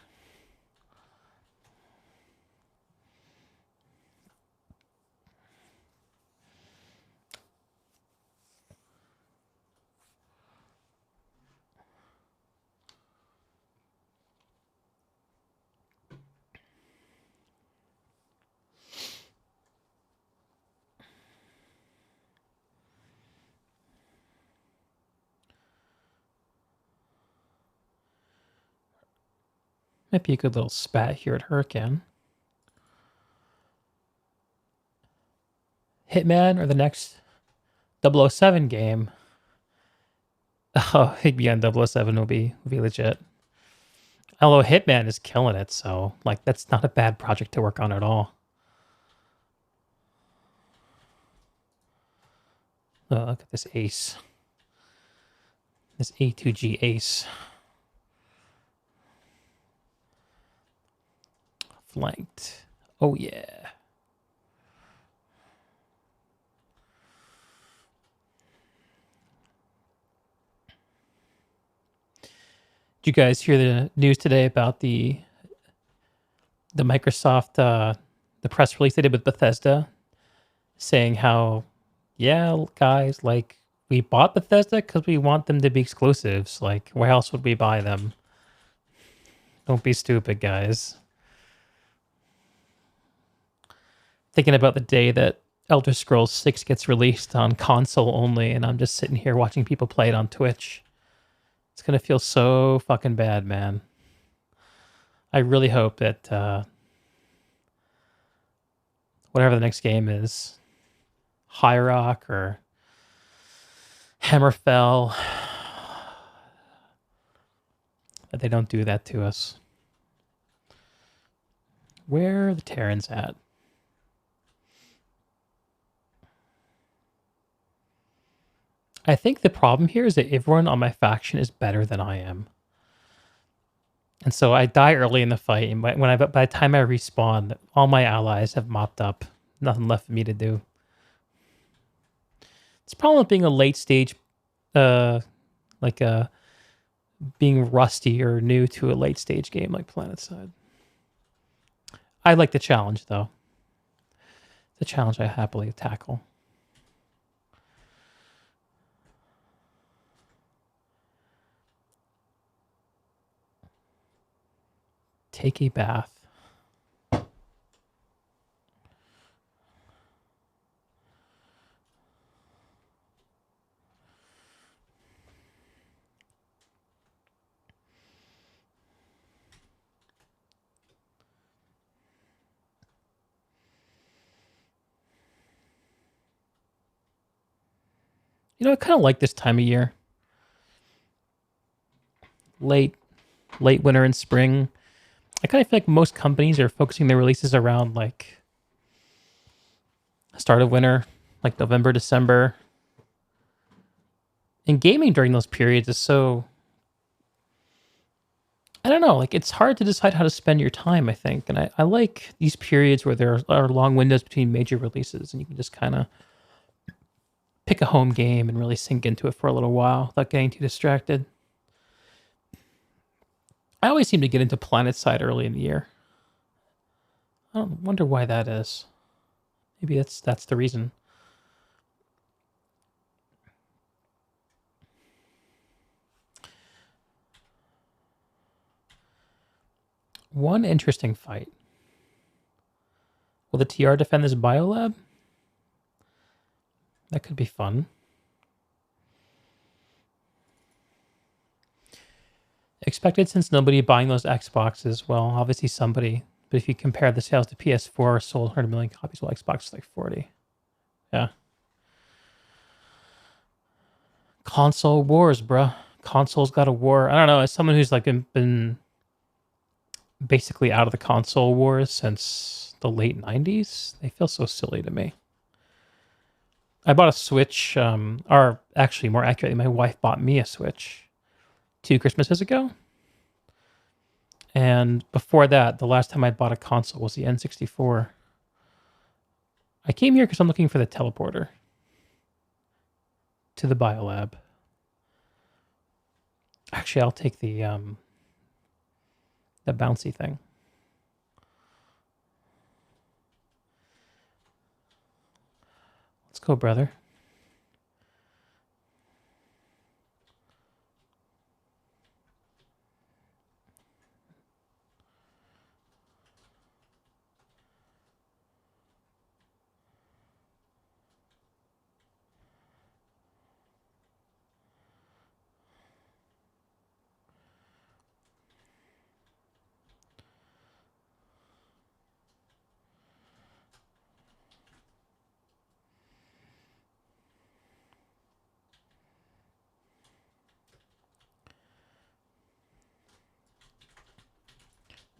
Might be a good little spat here at Hurricane. Hitman or the next 007 game? Oh, Higby on 007 will be legit. Although Hitman is killing it, so like that's not a bad project to work on at all. Oh, look at this ace. This A2G ace. Flanked. Oh, yeah. Did you guys hear the news today about the Microsoft, the press release they did with Bethesda saying how, yeah, guys, like we bought Bethesda because we want them to be exclusives. Like, where else would we buy them? Don't be stupid, guys. Thinking about the day that Elder Scrolls 6 gets released on console only, and I'm just sitting here watching people play it on Twitch. It's going to feel so fucking bad, man. I really hope that whatever the next game is, High Rock or Hammerfell, that they don't do that to us. Where are the Terrans at? I think the problem here is that everyone on my faction is better than I am. And so I die early in the fight, and by the time I respawn, all my allies have mopped up. Nothing left for me to do. It's a problem with being a late stage, being rusty or new to a late stage game like PlanetSide. I like the challenge, though. The challenge I happily tackle. Take a bath. You know, I kind of like this time of year. Late winter and spring. I kind of feel like most companies are focusing their releases around like start of winter, like November, December. And gaming during those periods is so, I don't know, like it's hard to decide how to spend your time, I think. And I like these periods where there are long windows between major releases and you can just kind of pick a home game and really sink into it for a little while without getting too distracted. I always seem to get into PlanetSide early in the year. I don't wonder why that is. Maybe that's the reason. One interesting fight. Will the TR defend this biolab? That could be fun. Expected since nobody buying those Xboxes. Well, obviously somebody. But if you compare the sales to PS4, sold 100 million copies, while Xbox is like 40. Yeah. Console wars, bruh. Consoles got a war. I don't know. As someone who's like been basically out of the console wars since the late 90s, they feel so silly to me. I bought a Switch, or actually more accurately, my wife bought me a Switch 2 Christmases ago. And before that, the last time I bought a console was the N64. I came here because I'm looking for the teleporter to the biolab. Actually, I'll take the bouncy thing. Let's go, brother.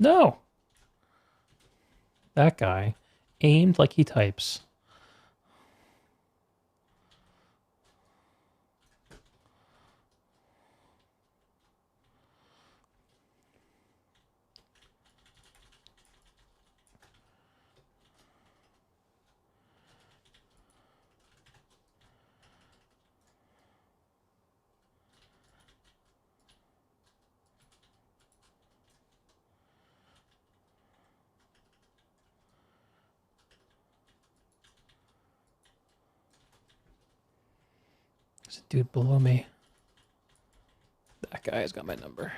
No! That guy aimed like he types. There's a dude below me. That guy has got my number.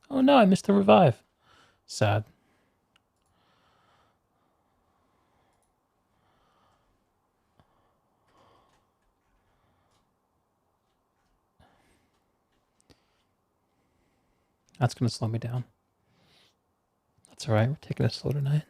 Oh no, I missed the revive. Sad. That's going to slow me down. That's all right. We're taking it slow tonight.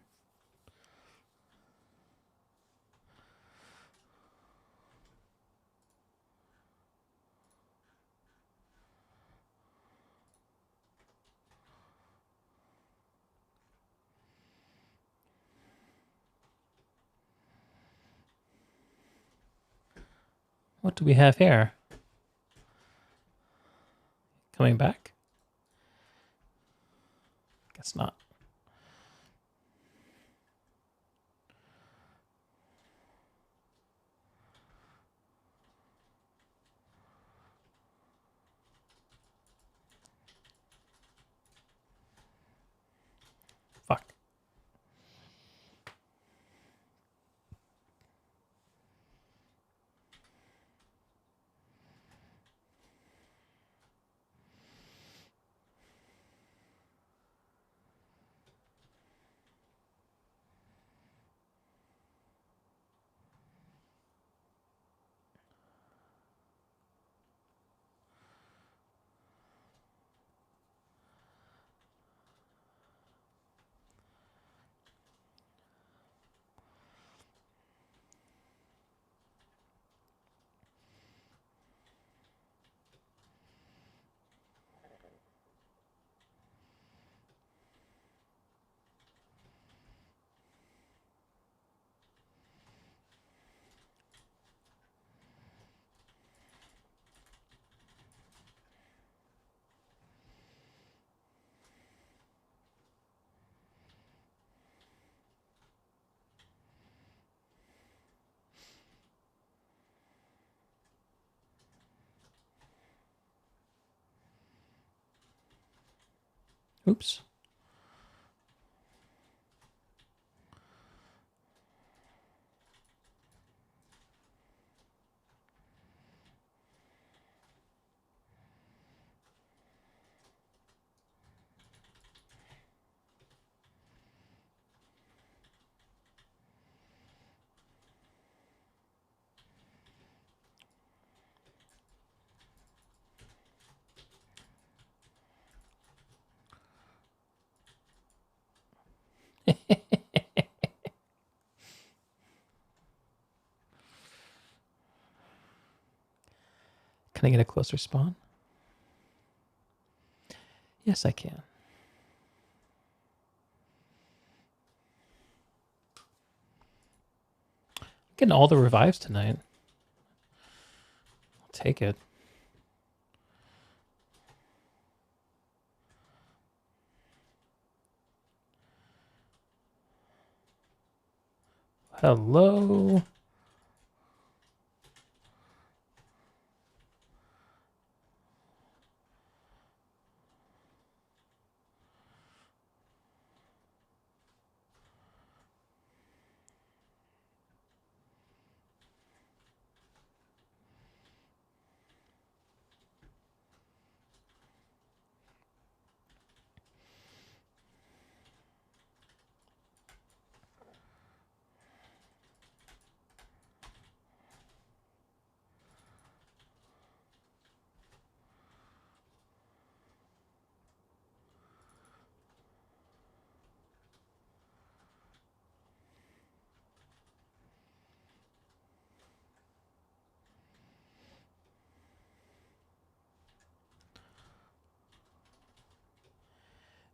What do we have here? Coming back? Guess not. Fuck. Oops. Can I get a closer spawn? Yes, I can. Getting all the revives tonight. I'll take it. Hello.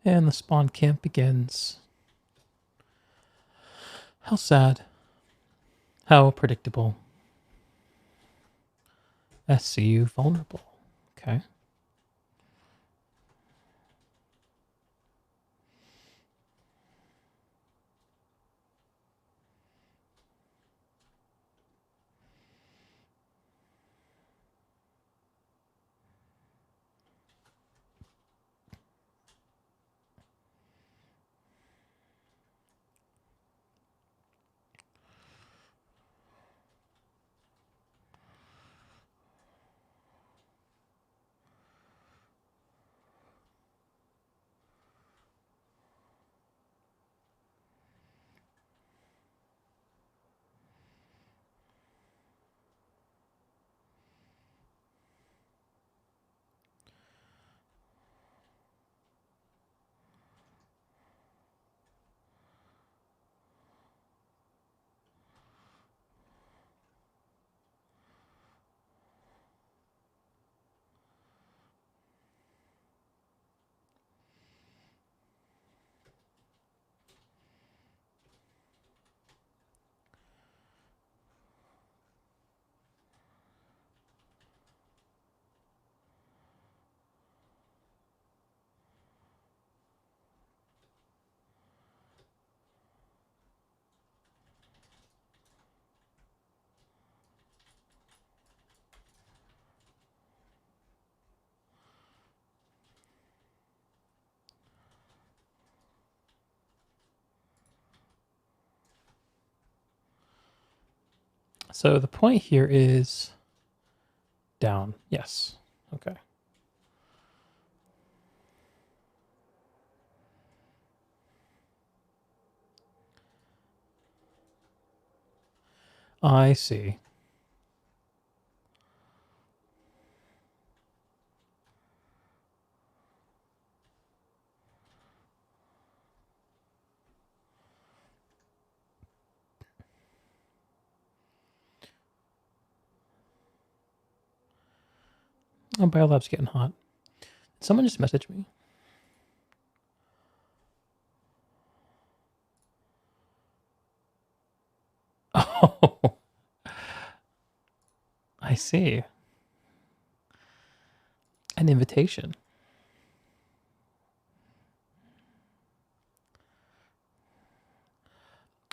And the spawn camp begins. How sad. How predictable. SCU vulnerable. Okay. So the point here is down. Yes. Okay. I see. Oh, Biolab's getting hot. Did someone just message me? Oh, I see. An invitation.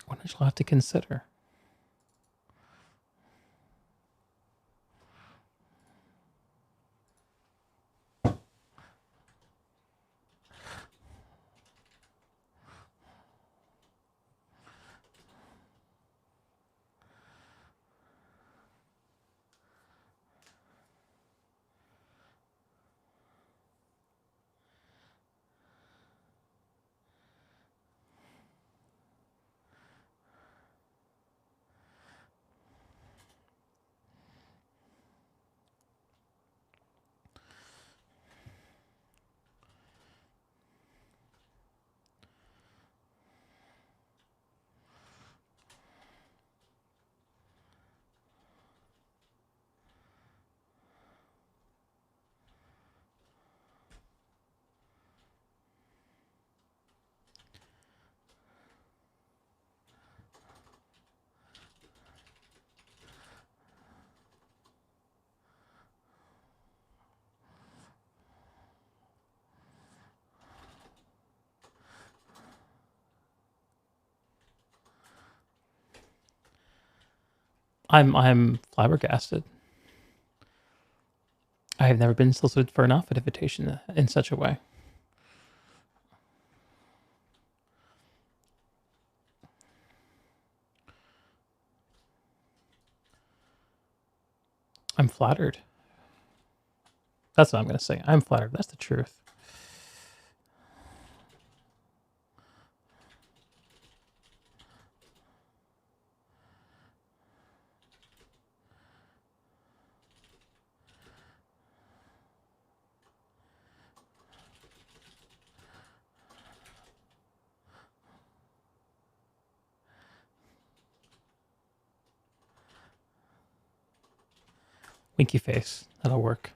One I shall have to consider. I'm flabbergasted. I have never been solicited for an outfit invitation in such a way. I'm flattered. That's what I'm going to say. I'm flattered. That's the truth. Winky face. That'll work.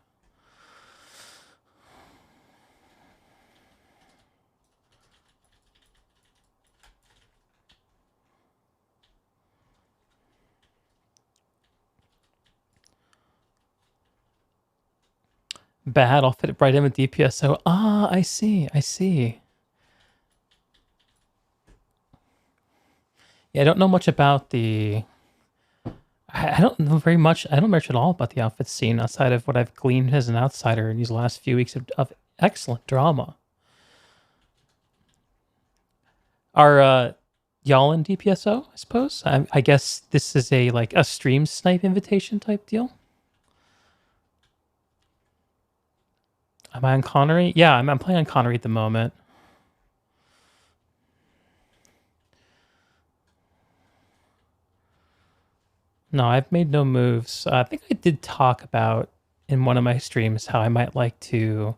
Bad. I'll fit it right in with DPSO. Ah, I see. I see. Yeah, I don't know much about the... I don't know very much. I don't know much at all about the outfit scene outside of what I've gleaned as an outsider in these last few weeks of excellent drama. Are y'all in DPSO, I suppose? I guess this is a like a stream snipe invitation type deal. Am I on Connery? Yeah, I'm playing on Connery at the moment. No, I've made no moves. I think I did talk about in one of my streams how I might like to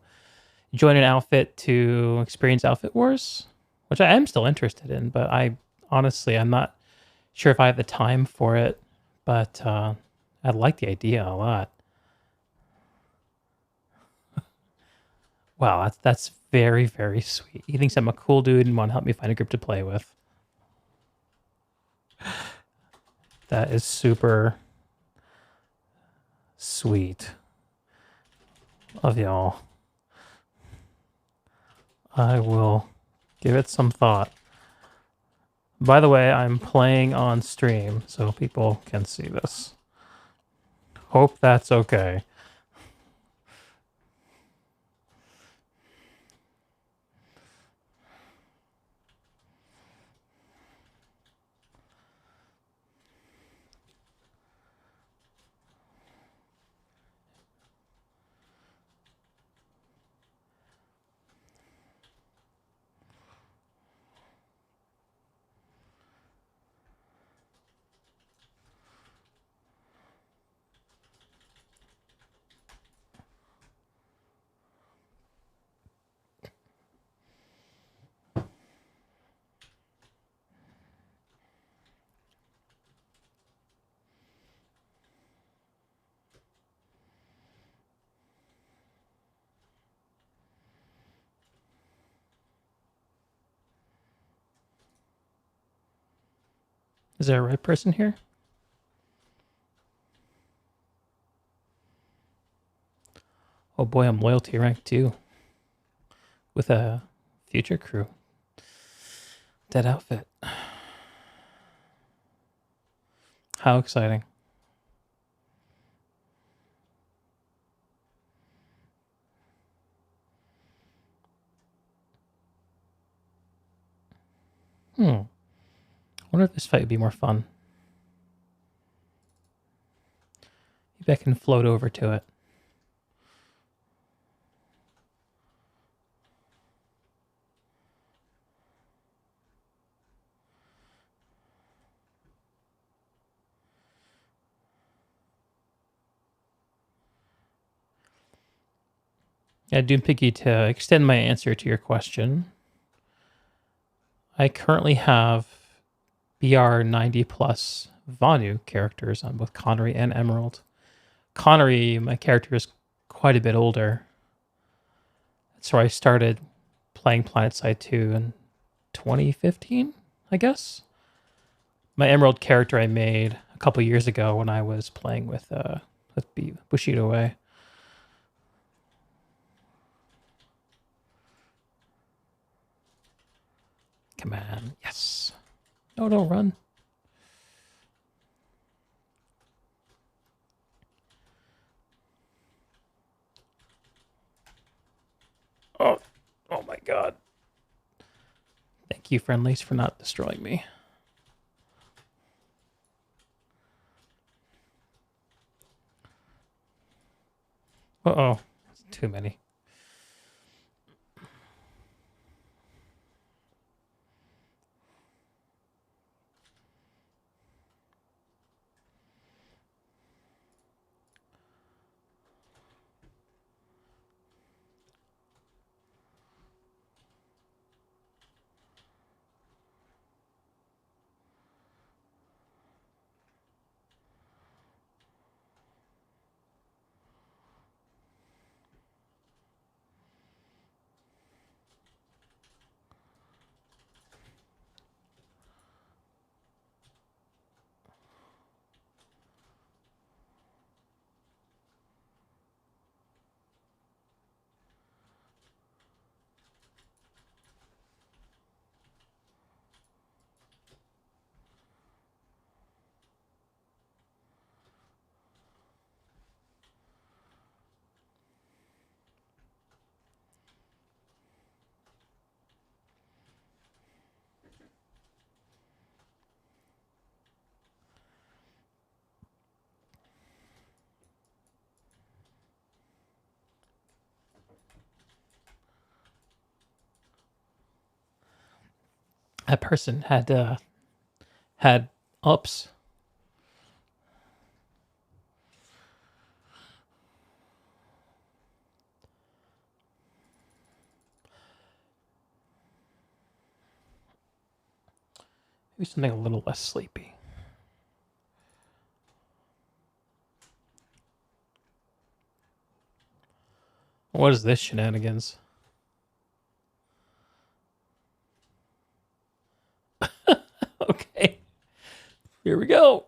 join an outfit to experience Outfit Wars, which I am still interested in, but I'm not sure if I have the time for it. But I like the idea a lot. Wow, that's very, very sweet. He thinks I'm a cool dude and want to help me find a group to play with. That is super sweet of y'all. I will give it some thought. By the way, I'm playing on stream so people can see this. Hope that's okay. Is there a right person here? Oh boy, I'm loyalty rank 2 with a future crew. That outfit. How exciting. I wonder if this fight would be more fun. Maybe I can float over to it. Yeah, Doompiggy, to extend my answer to your question, I currently have BR 90 plus Vanu characters on both Connery and Emerald. Connery, my character is quite a bit older. So I started playing PlanetSide 2 in 2015, I guess. My Emerald character I made a couple years ago when I was playing with Bushido Way. Come on, yes. No, don't run. Oh my god. Thank you, friendlies, for not destroying me. Uh-oh. Too many. That person had ups. Maybe something a little less sleepy. What is this shenanigans? Okay. Here we go.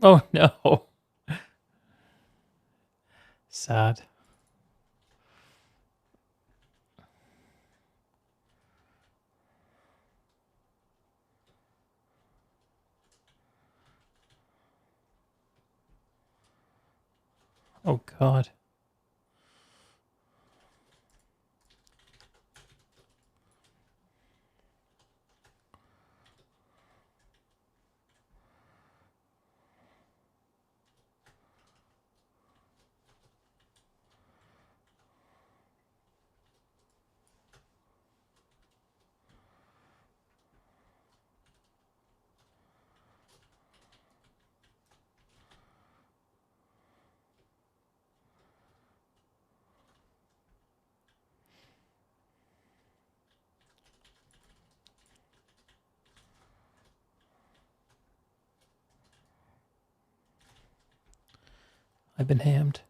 Oh no. Sad. Oh god. I've been hammed.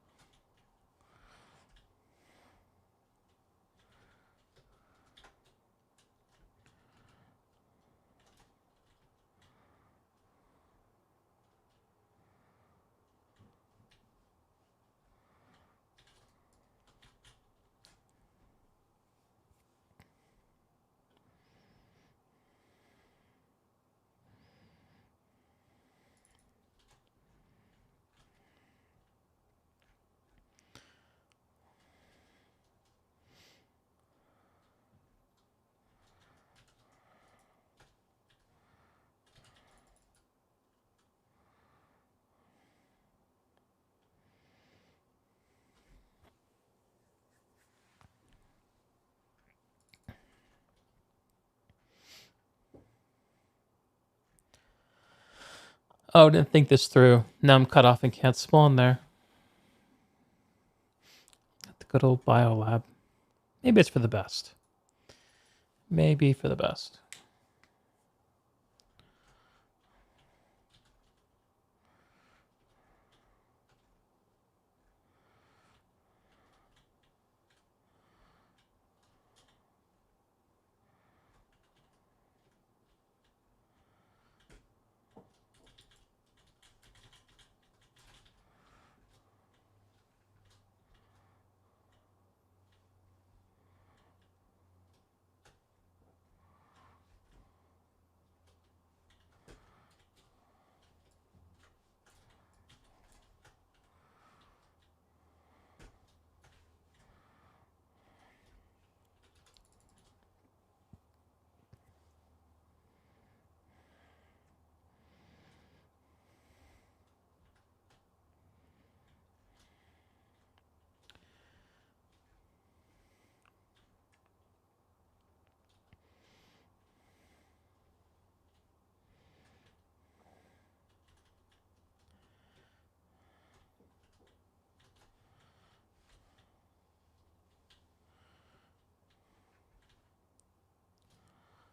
Oh, didn't think this through. Now I'm cut off and can't spawn there. At the good old biolab. Maybe it's for the best. Maybe for the best.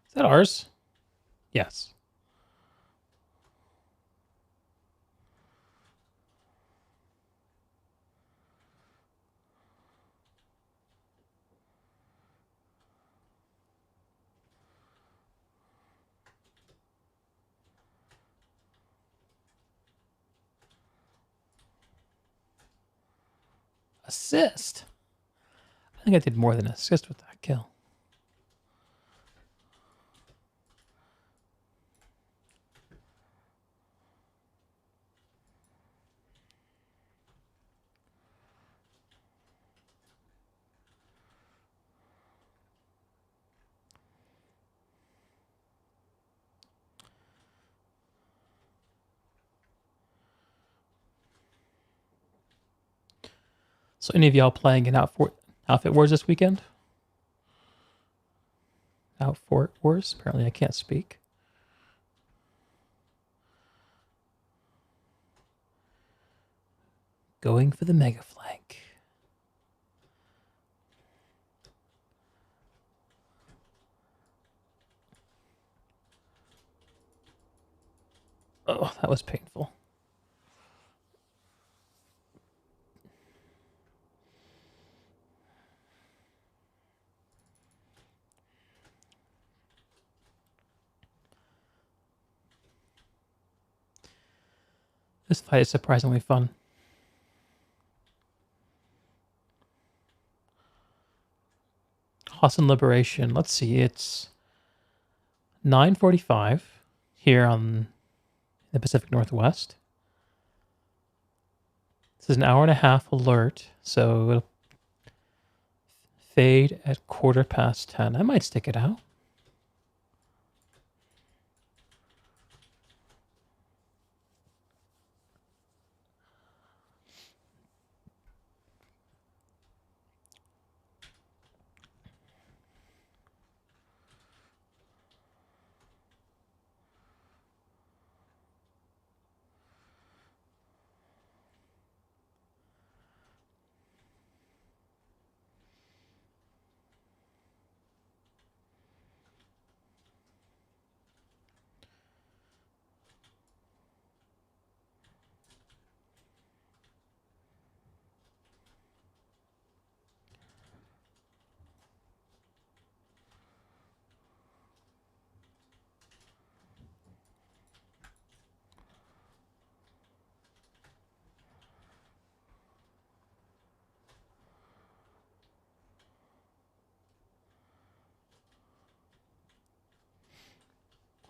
Is that ours? Yes. Assist. I think I did more than assist with that kill. So any of y'all playing in Outfit Wars this weekend? Outfit Wars? Apparently I can't speak. Going for the mega flank. Oh, that was painful. This fight is surprisingly fun. Hassan Liberation. Let's see. It's 9:45 here on the Pacific Northwest. This is an hour and a half alert, so it'll fade at 10:15. I might stick it out.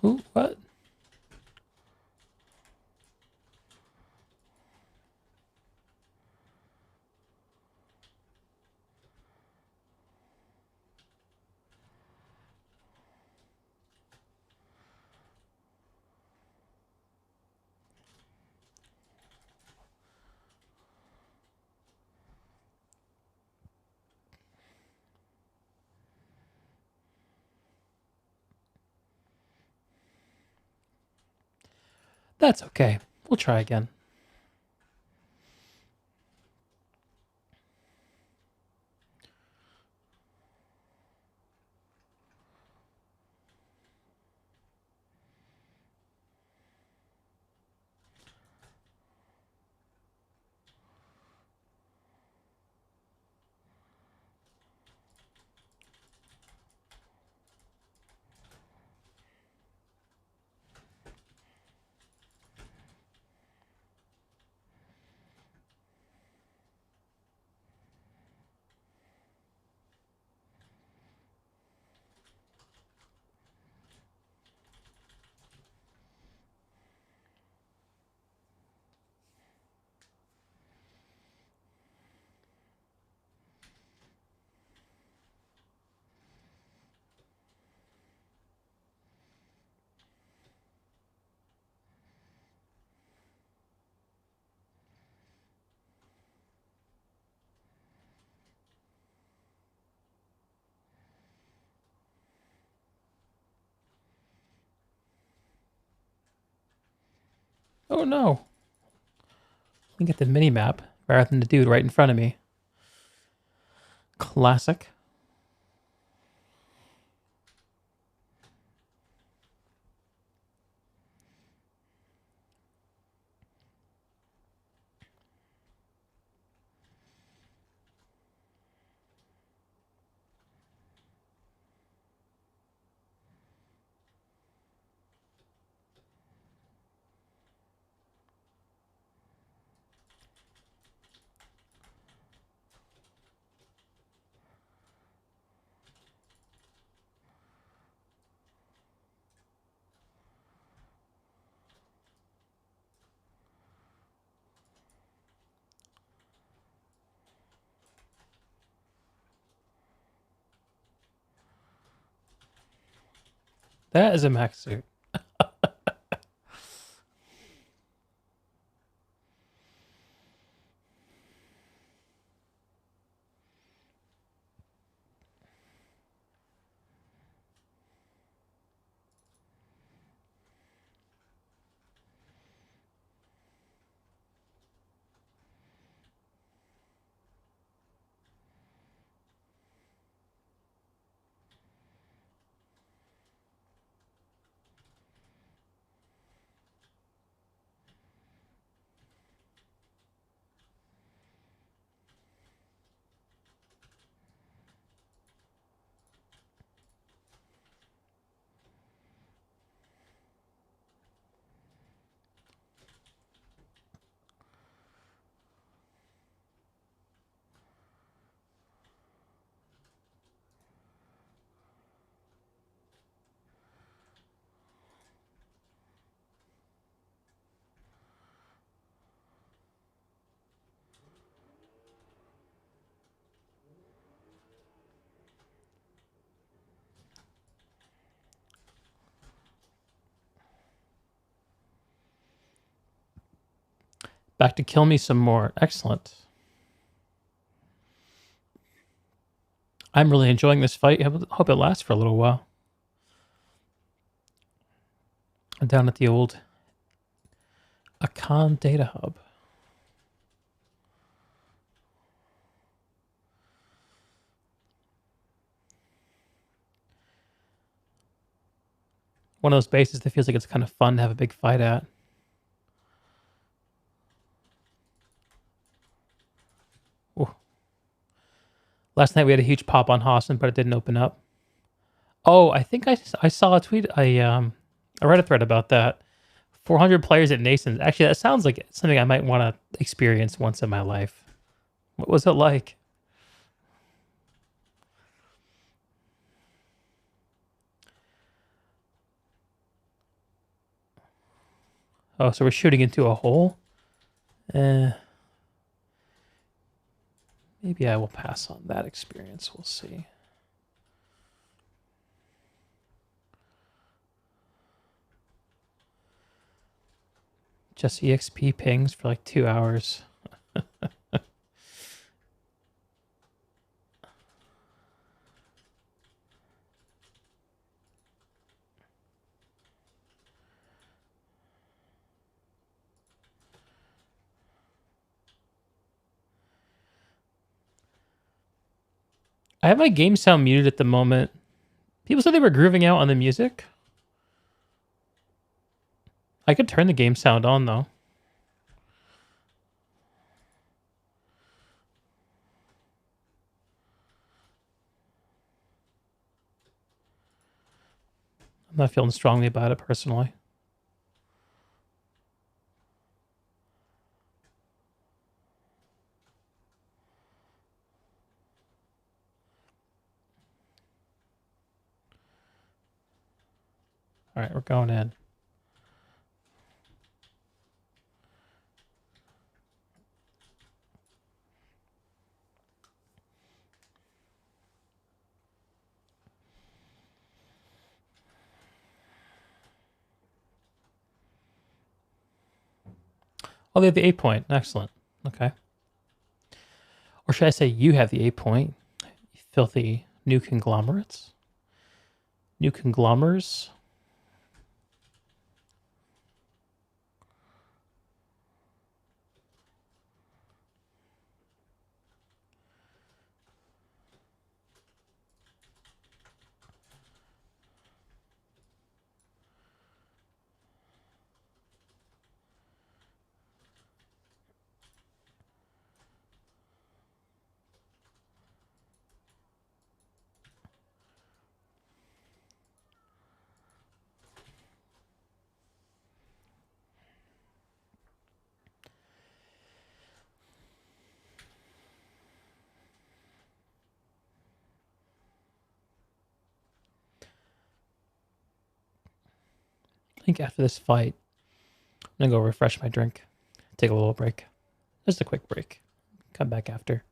Who? What? That's okay. We'll try again. Oh no. Let me get the mini map rather than the dude right in front of me. Classic. That is a max suit. Back to kill me some more. Excellent. I'm really enjoying this fight. I hope it lasts for a little while. I'm down at the old Akan Data Hub. One of those bases that feels like it's kind of fun to have a big fight at. Ooh. Last night we had a huge pop on Hosson, but it didn't open up. Oh, I think I saw a tweet. I read a thread about that. 400 players at Nason's. Actually, that sounds like something I might want to experience once in my life. What was it like? Oh, so we're shooting into a hole? Maybe I will pass on that experience. We'll see. Just EXP pings for like 2 hours. I have my game sound muted at the moment. People said they were grooving out on the music. I could turn the game sound on though. I'm not feeling strongly about it personally. All right, we're going in. Oh, they have the 8 point. Excellent. Okay. Or should I say you have the 8 point? You filthy new conglomerates. New conglomers. I think after this fight, I'm going to go refresh my drink. Take a little break. Just a quick break. Come back after.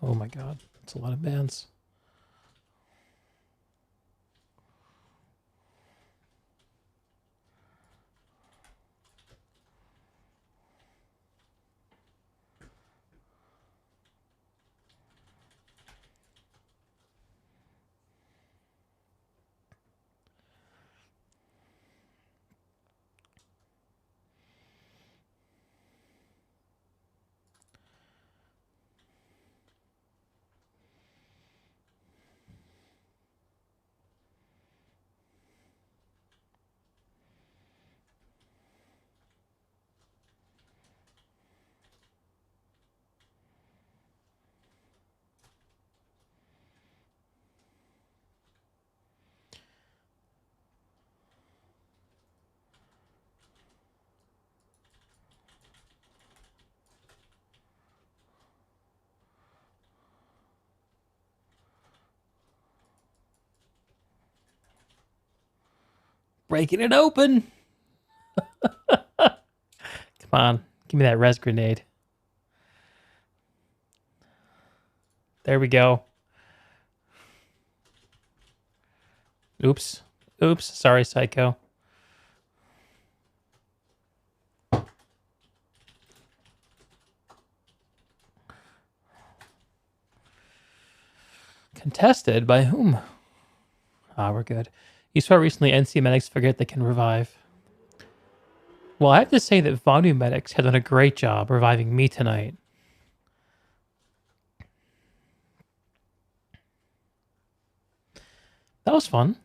Oh my god, that's a lot of bands. Breaking it open. Come on, give me that res grenade. There we go. Oops. Oops. Sorry, Psycho. Contested by whom? Ah, we're good. You saw recently NC medics forget they can revive. Well, I have to say that Vonu medics have done a great job reviving me tonight. That was fun.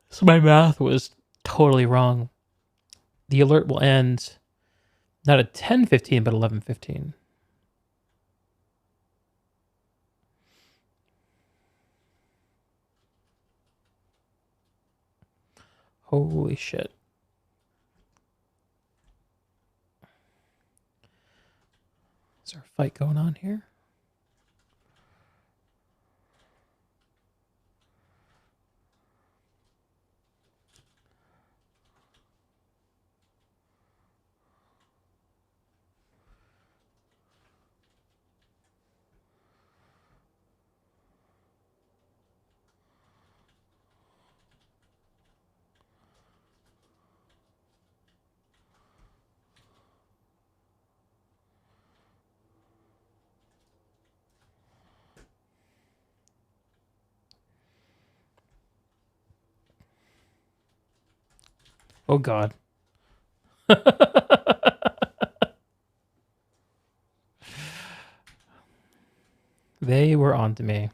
So my math was totally wrong. The alert will end not at 10:15, but 11:15. Holy shit. Is there a fight going on here? Oh god. They were on to me.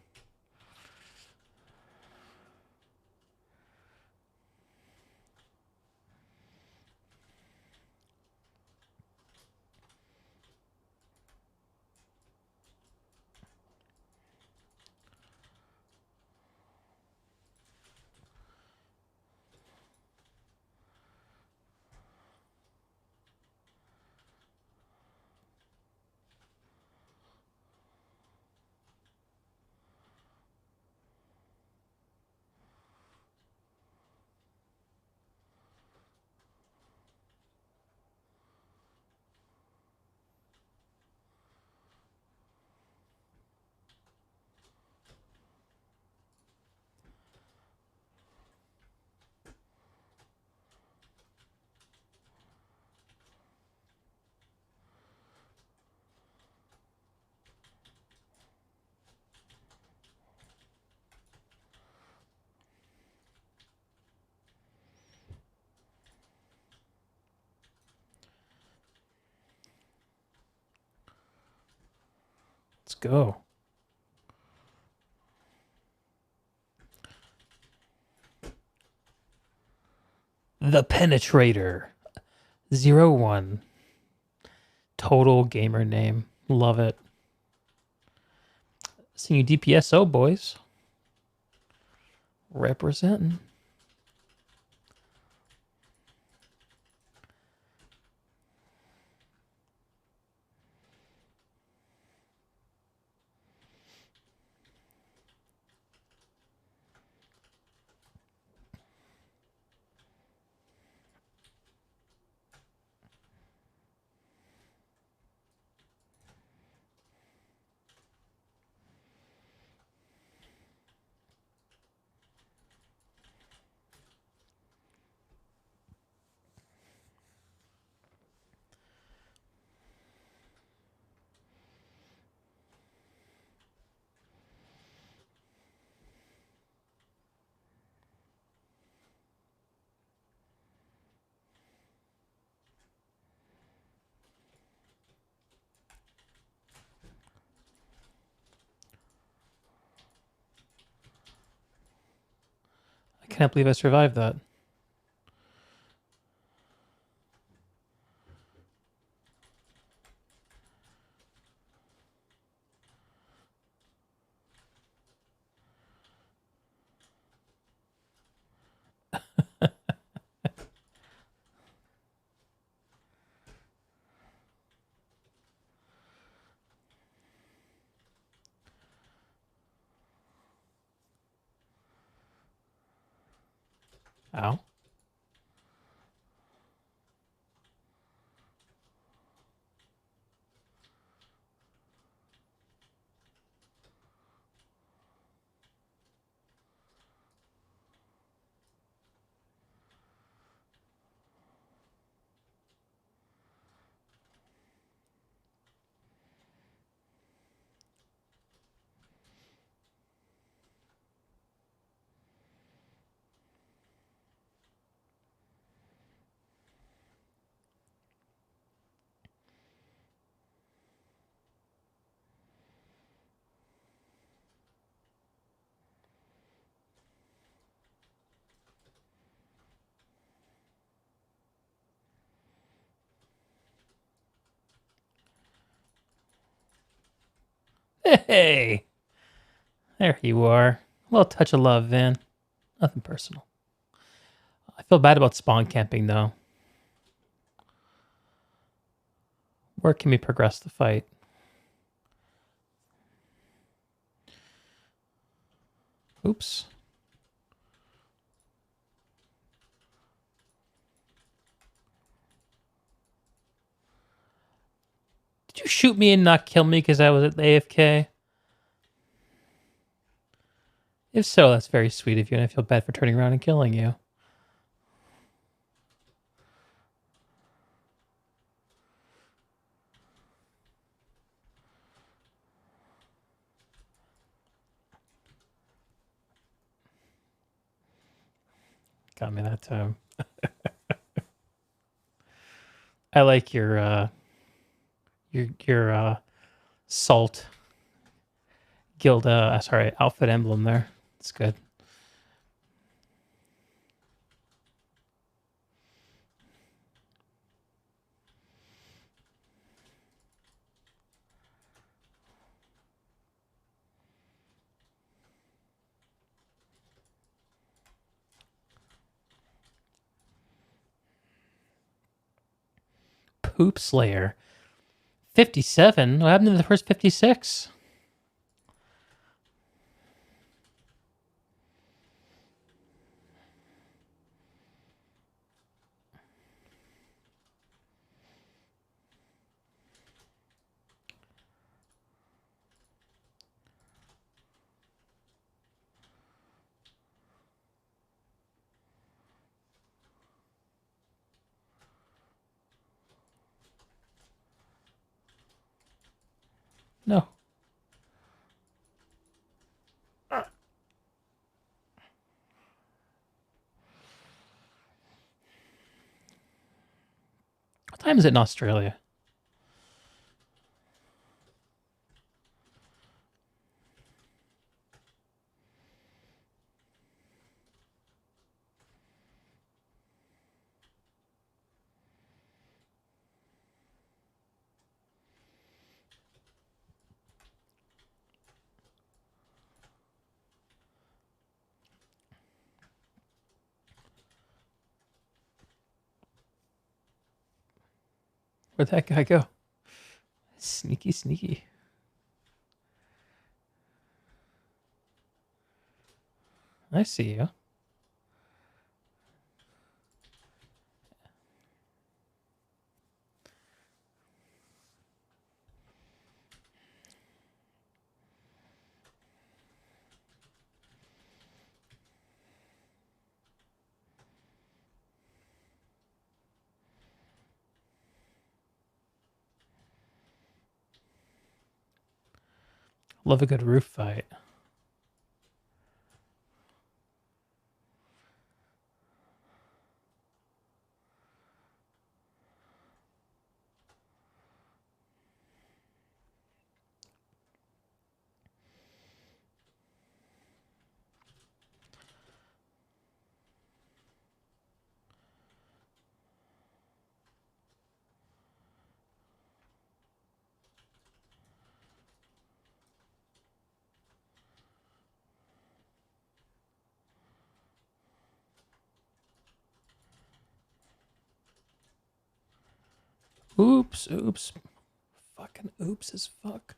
Let's go. The Penetrator. 01. Total gamer name. Love it. Seeing you DPSO, boys. Representing. I can't believe I survived that. Ow. Hey! There you are. A little touch of love, Vin. Nothing personal. I feel bad about spawn camping, though. Where can we progress the fight? Oops. Did you shoot me and not kill me because I was at the AFK? If so, that's very sweet of you, and I feel bad for turning around and killing you. Got me that time. I like your salt guild sorry, outfit emblem there. It's good. Poop Slayer. 57? What happened to the first 56? No. What time is it in Australia? Where'd that guy go? Sneaky, sneaky. I see you. Love a good roof fight. Oops, oops. Fucking oops as fuck.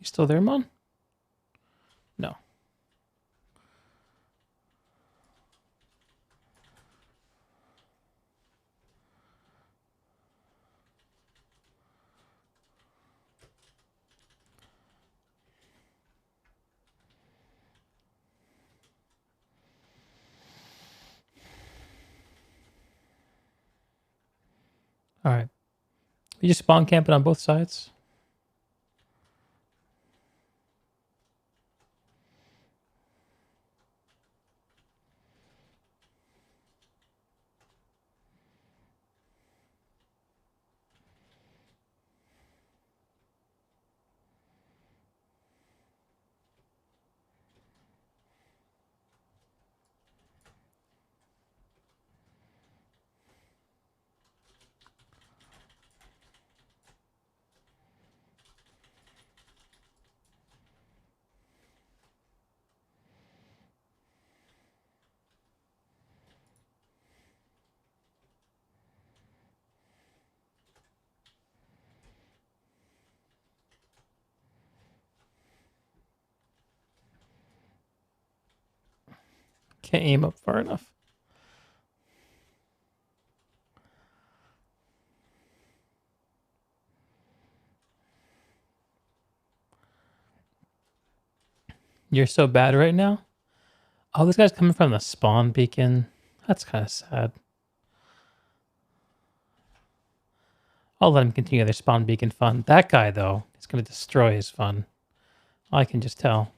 You still there, Mon? No. All right. You just spawn camping on both sides? Can't aim up far enough. You're so bad right now? Oh, this guy's coming from the spawn beacon. That's kind of sad. I'll let him continue their spawn beacon fun. That guy, though, is going to destroy his fun. I can just tell.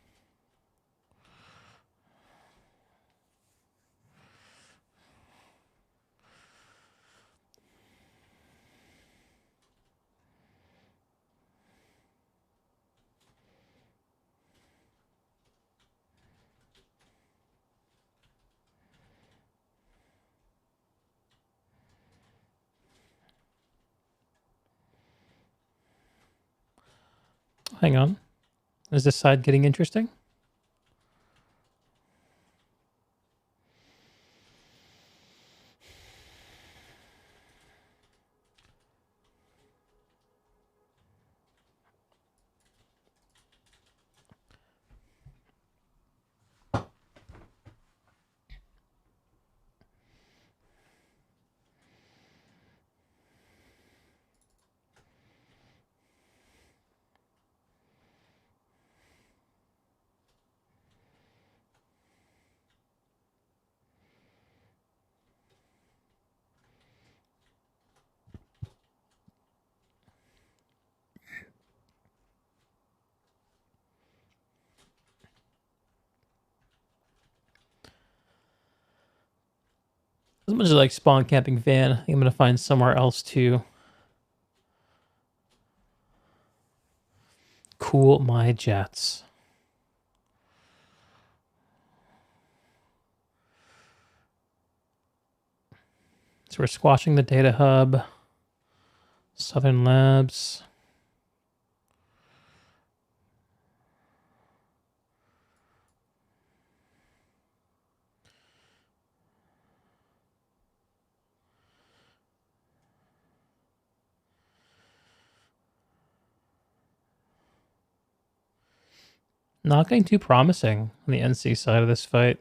Hang on. Is this side getting interesting? As much as I like spawn camping van, I think I'm going to find somewhere else to cool my jets. So we're squashing the data hub. Southern Labs. Not getting too promising on the NC side of this fight.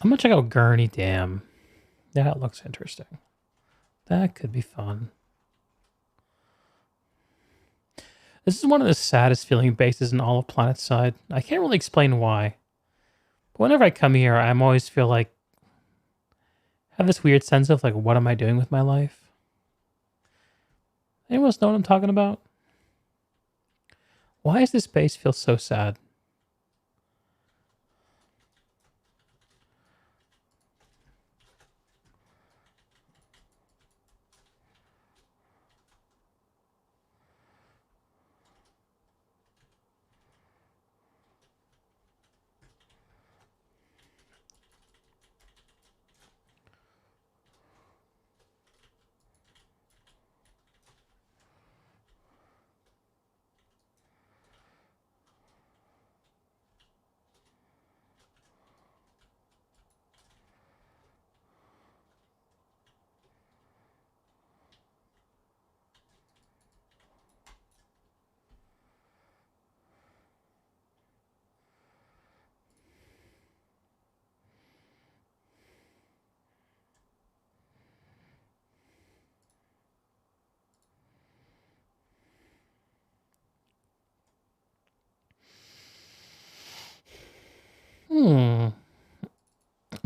I'm gonna check out Gurney Dam. That looks interesting. That could be fun. This is one of the saddest feeling bases in all of PlanetSide. I can't really explain why. But whenever I come here, I'm always feel like have this weird sense of like, what am I doing with my life? Anyone else know what I'm talking about? Why does this base feel so sad?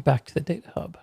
Back to the data hub.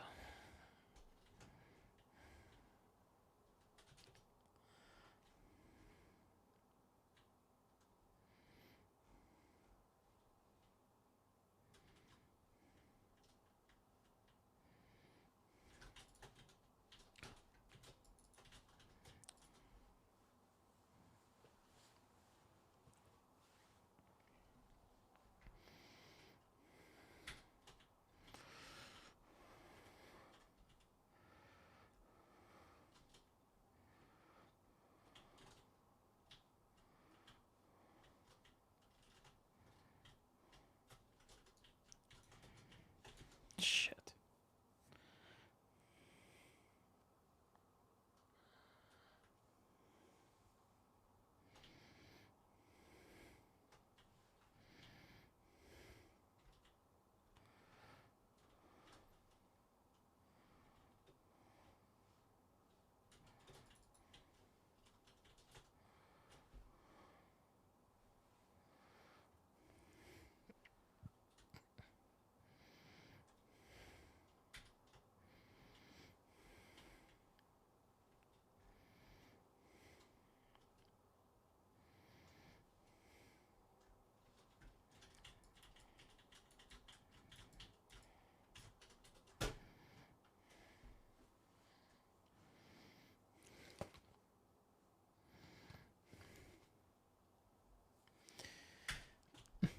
Shit.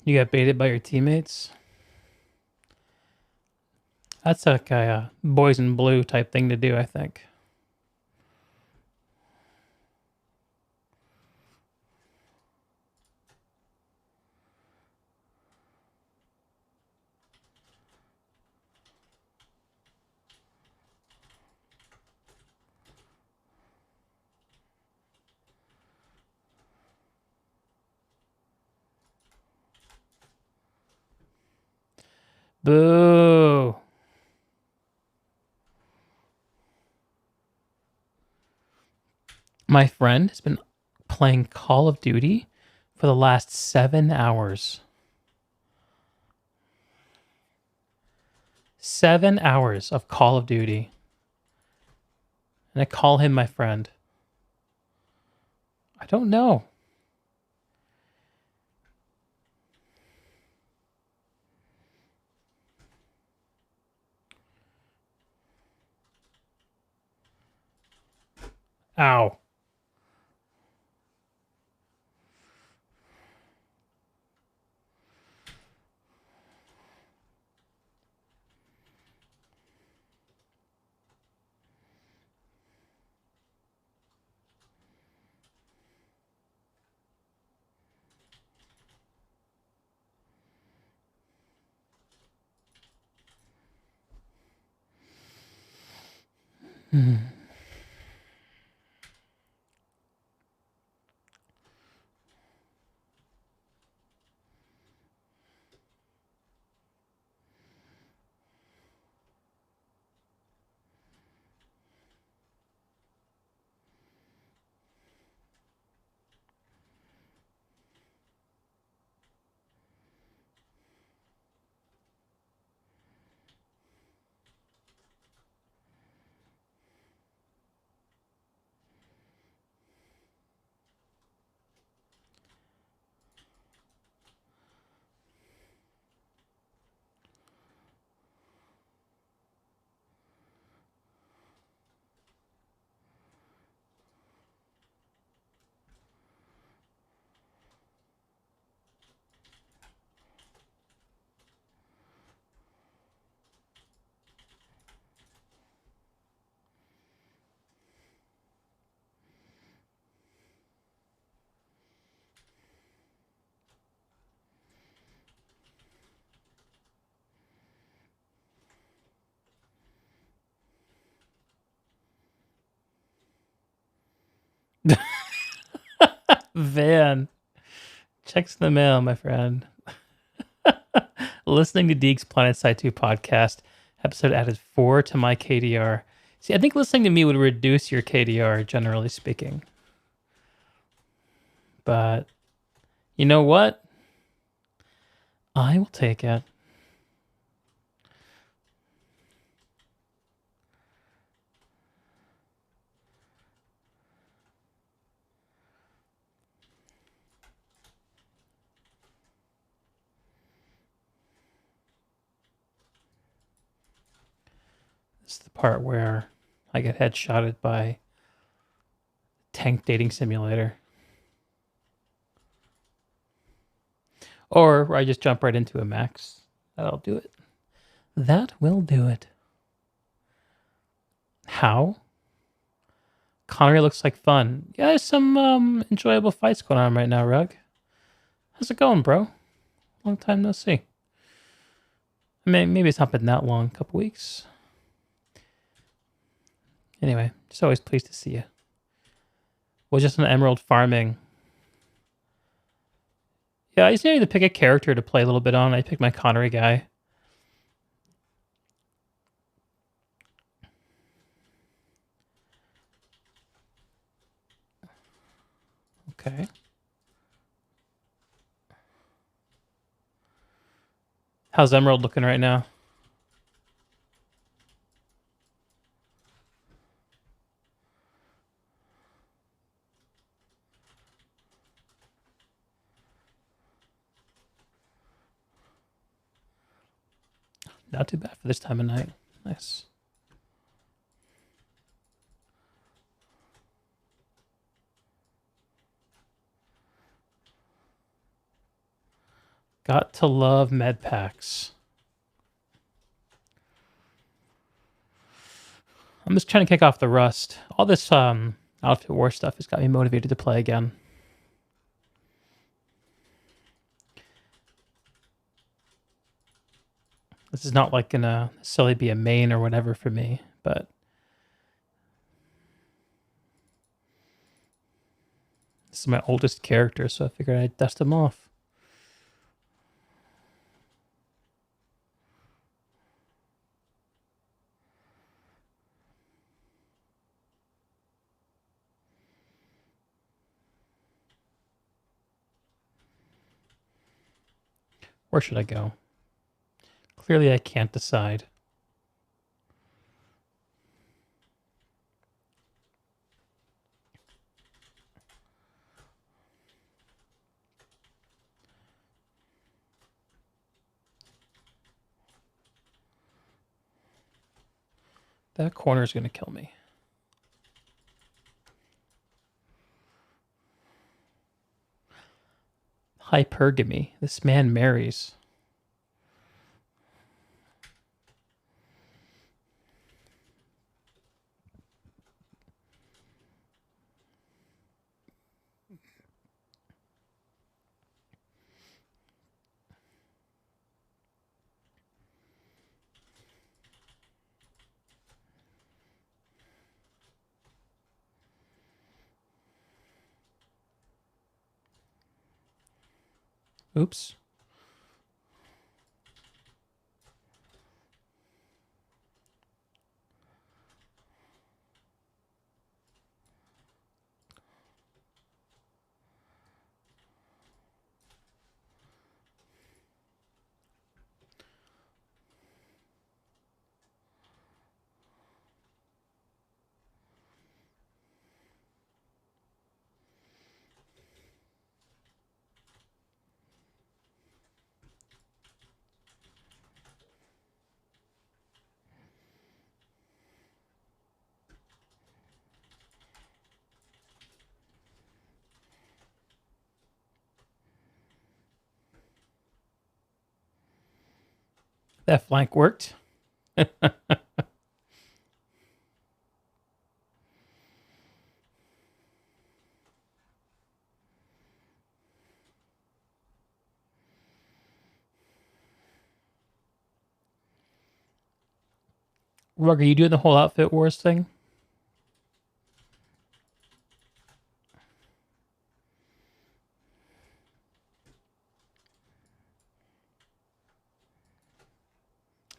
You got baited by your teammates? That's like a boys in blue type thing to do, I think. Boo. My friend has been playing Call of Duty for the last 7 hours. 7 hours of Call of Duty. And I call him my friend. I don't know. Ow. Van. Checks the mail, my friend. Listening to Deek's Planet Side 2 podcast. Episode added 4 to my KDR. See, I think listening to me would reduce your KDR, generally speaking. But you know what? I will take it. It's the part where I get headshotted by tank dating simulator. Or I just jump right into a max. That'll do it. That will do it. How? Connery looks like fun. Yeah, there's some enjoyable fights going on right now, Rug. How's it going, bro? Long time no see. I mean, maybe it's not been that long, a couple weeks. Anyway, just always pleased to see you. Was just an emerald farming. Yeah, I just need to pick a character to play a little bit on. I picked my Connery guy. Okay. How's Emerald looking right now? Not too bad for this time of night. Nice. Got to love med packs. I'm just trying to kick off the rust. All this outfit war stuff has got me motivated to play again. This is not like gonna necessarily be a main or whatever for me, but this is my oldest character, so I figured I'd dust him off. Where should I go? Clearly I can't decide. That corner is going to kill me. Hypergamy. This man marries. Oops. That flank worked. Rug, are you doing the whole outfit wars thing?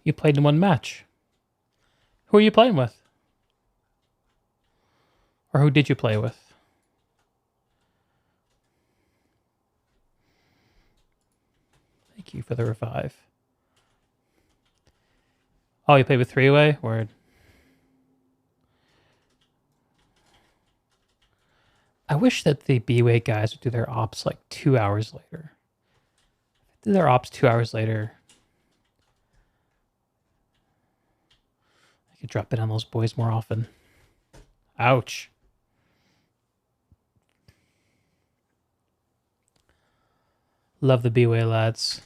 You played in one match. Who are you playing with? Or who did you play with? Thank you for the revive. Oh, you played with three-way? Word. I wish that the B-way guys would do their ops like 2 hours later. Do their ops 2 hours later. could drop in on those boys more often. Ouch. Love the B-Way, lads.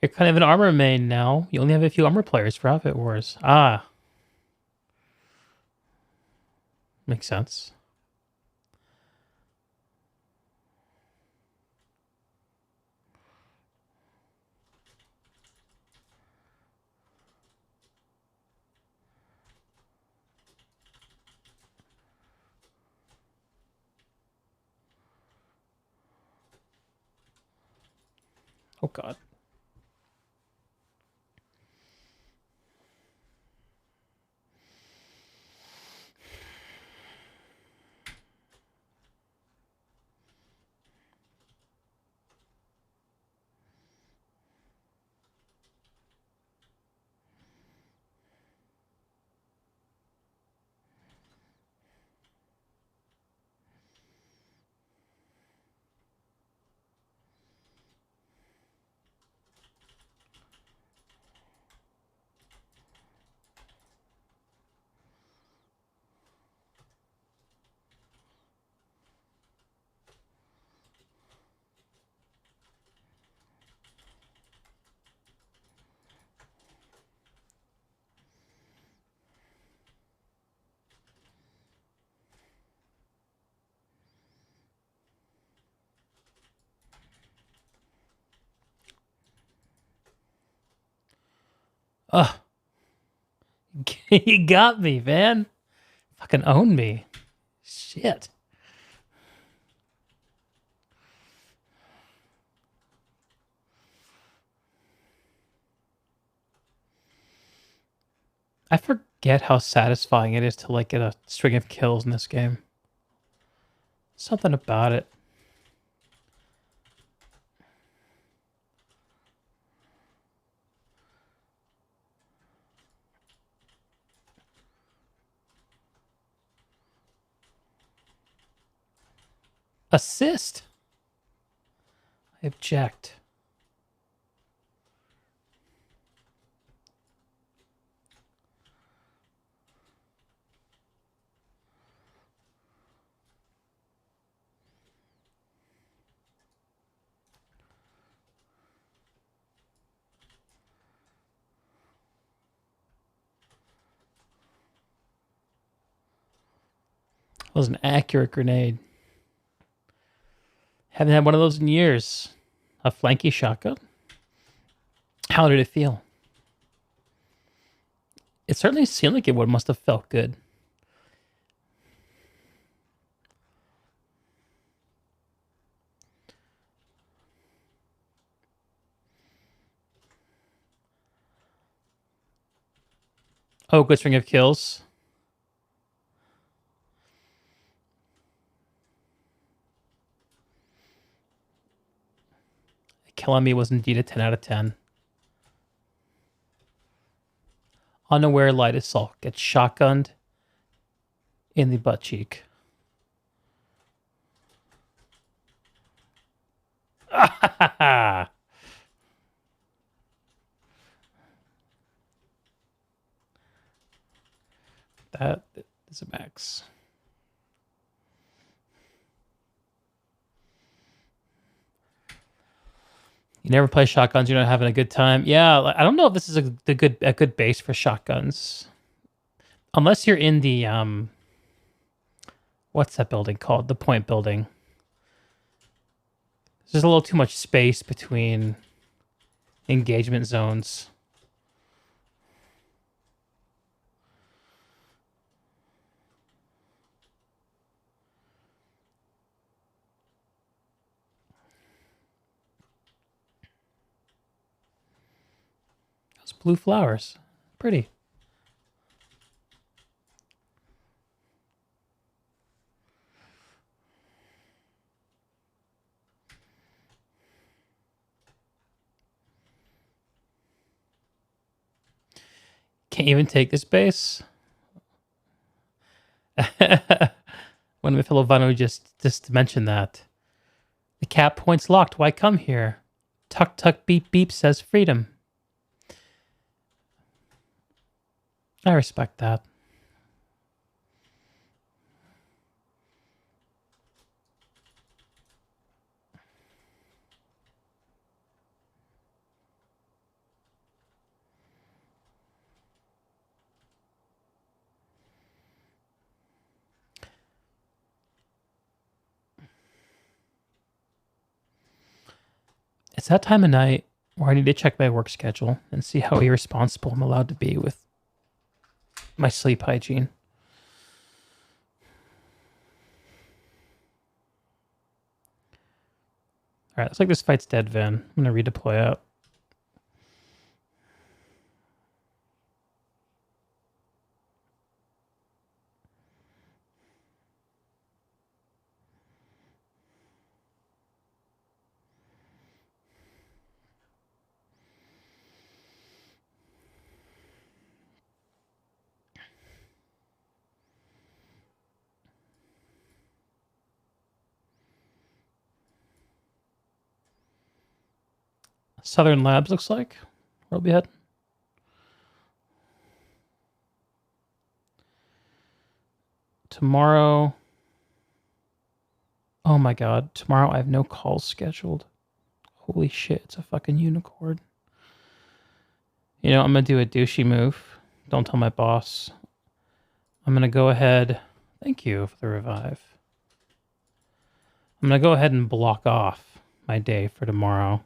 You're kind of an armor main now. You only have a few armor players for Outfit Wars. Ah. Makes sense. Oh, God. Ugh. You got me, man. Fucking own me. Shit. I forget how satisfying it is to like get a string of kills in this game. Something about it. Assist. I object. That was an accurate grenade. Haven't had one of those in years. A flanky shotgun? How did it feel? It certainly seemed like it must have felt good. Oh, good string of kills. Kill on me was indeed a 10 out of 10. Unaware light assault gets shotgunned in the butt cheek. That is a max. You never play shotguns, you're not having a good time. Yeah, I don't know if this is a good base for shotguns. Unless you're in the what's that building called? The point building. There's a little too much space between engagement zones. Those blue flowers. Pretty. Can't even take this base. One of my fellow Vano just mentioned that. The cap point's locked. Why come here? Tuck tuck beep beep says freedom. I respect that. It's that time of night where I need to check my work schedule and see how irresponsible I'm allowed to be with my sleep hygiene. All right, looks like this fight's dead, Vin. I'm going to redeploy out. Southern Labs looks like. Where'll be heading? Tomorrow. Oh my god. Tomorrow I have no calls scheduled. Holy shit, it's a fucking unicorn. You know, I'm going to do a douchey move. Don't tell my boss. I'm going to go ahead. Thank you for the revive. I'm going to go ahead and block off my day for tomorrow.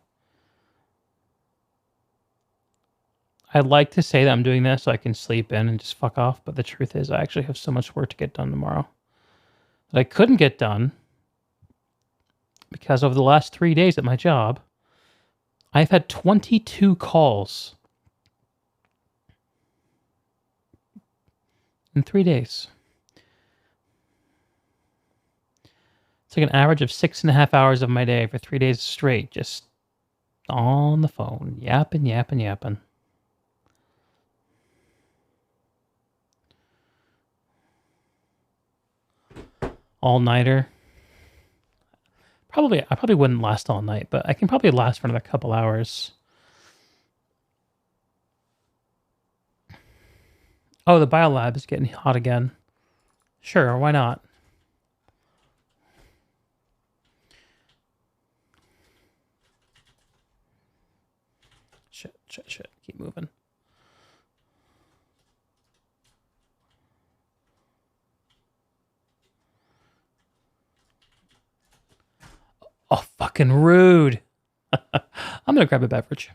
I'd like to say that I'm doing this so I can sleep in and just fuck off, but the truth is I actually have so much work to get done tomorrow that I couldn't get done because over the last 3 days at my job, I've had 22 calls in 3 days. It's like an average of 6.5 hours of my day for 3 days straight, just on the phone, yapping. All-nighter. I probably wouldn't last all night, but I can probably last for another couple hours. Oh, the biolab is getting hot again. Sure, why not? Shit. Keep moving. Oh, fucking rude. I'm gonna grab a beverage.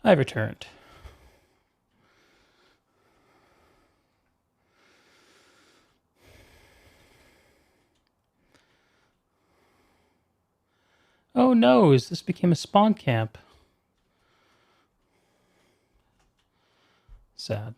I returned. Oh no, this became a spawn camp. Sad.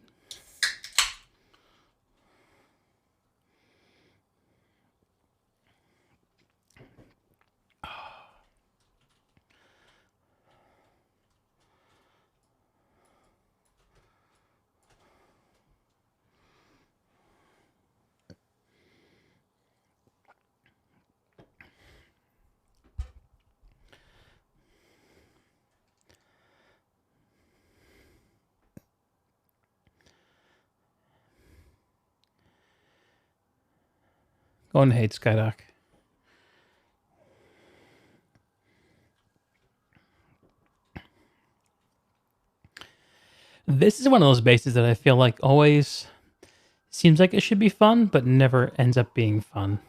Going to hate Skydock. This is one of those bases that I feel like always seems like it should be fun, but never ends up being fun.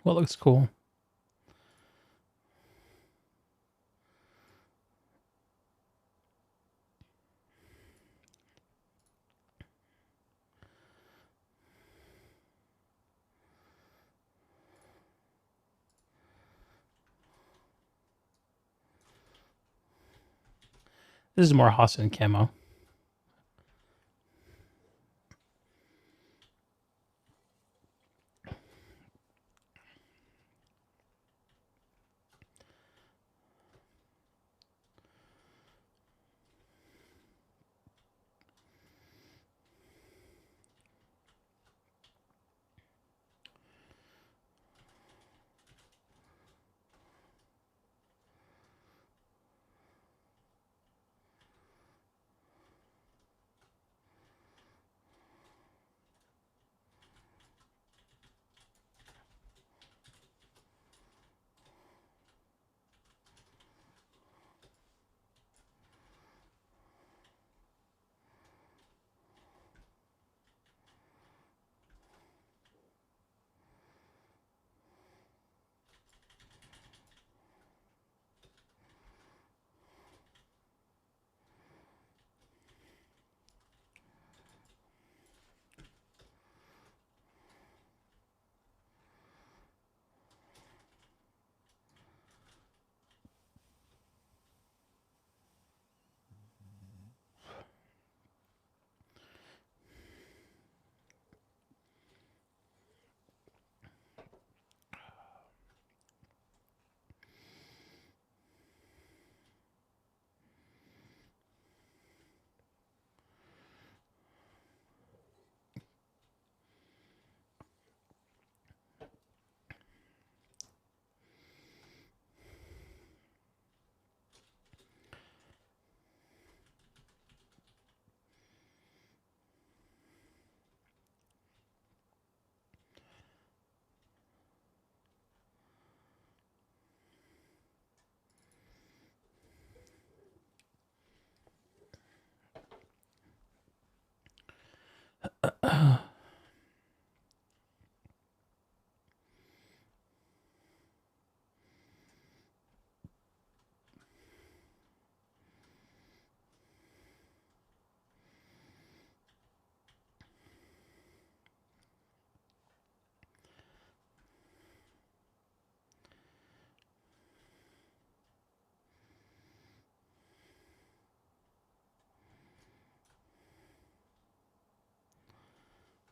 What looks cool? This is more Hassan camo.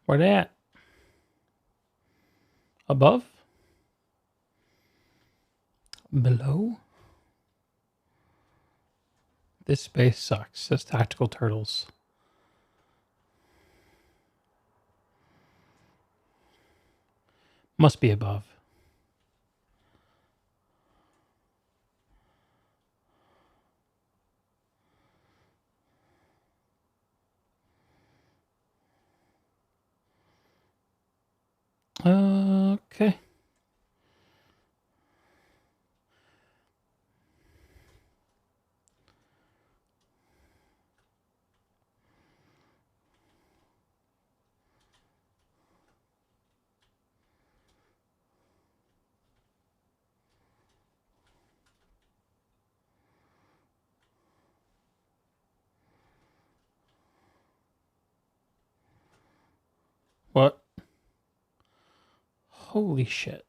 Where they at? Above? Below? This space sucks. Says Tactical Turtles. Must be above. Okay. What? Holy shit.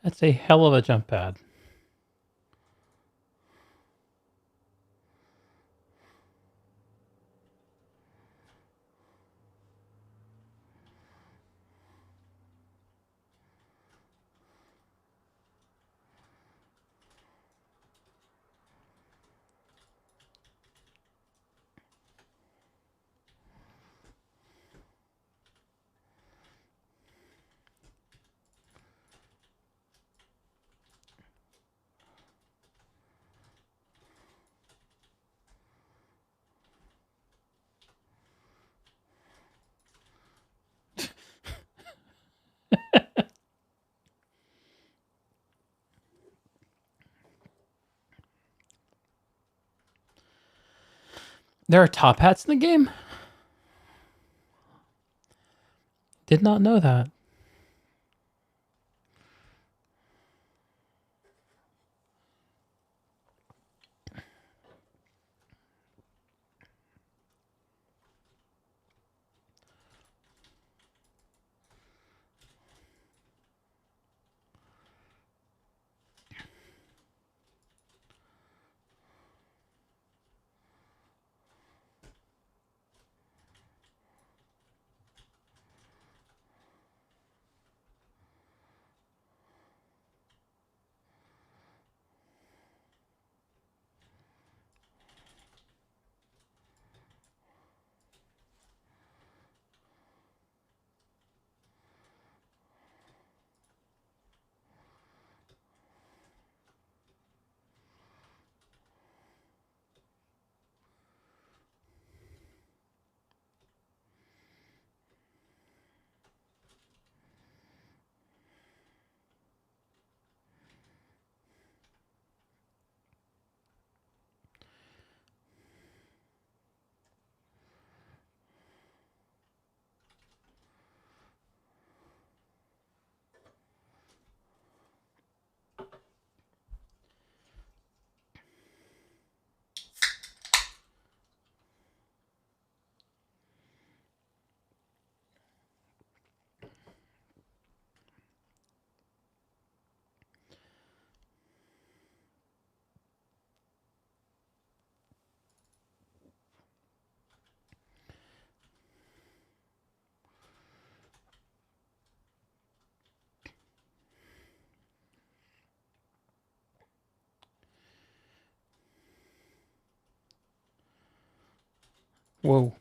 That's a hell of a jump pad. There are top hats in the game? Did not know that. Whoa.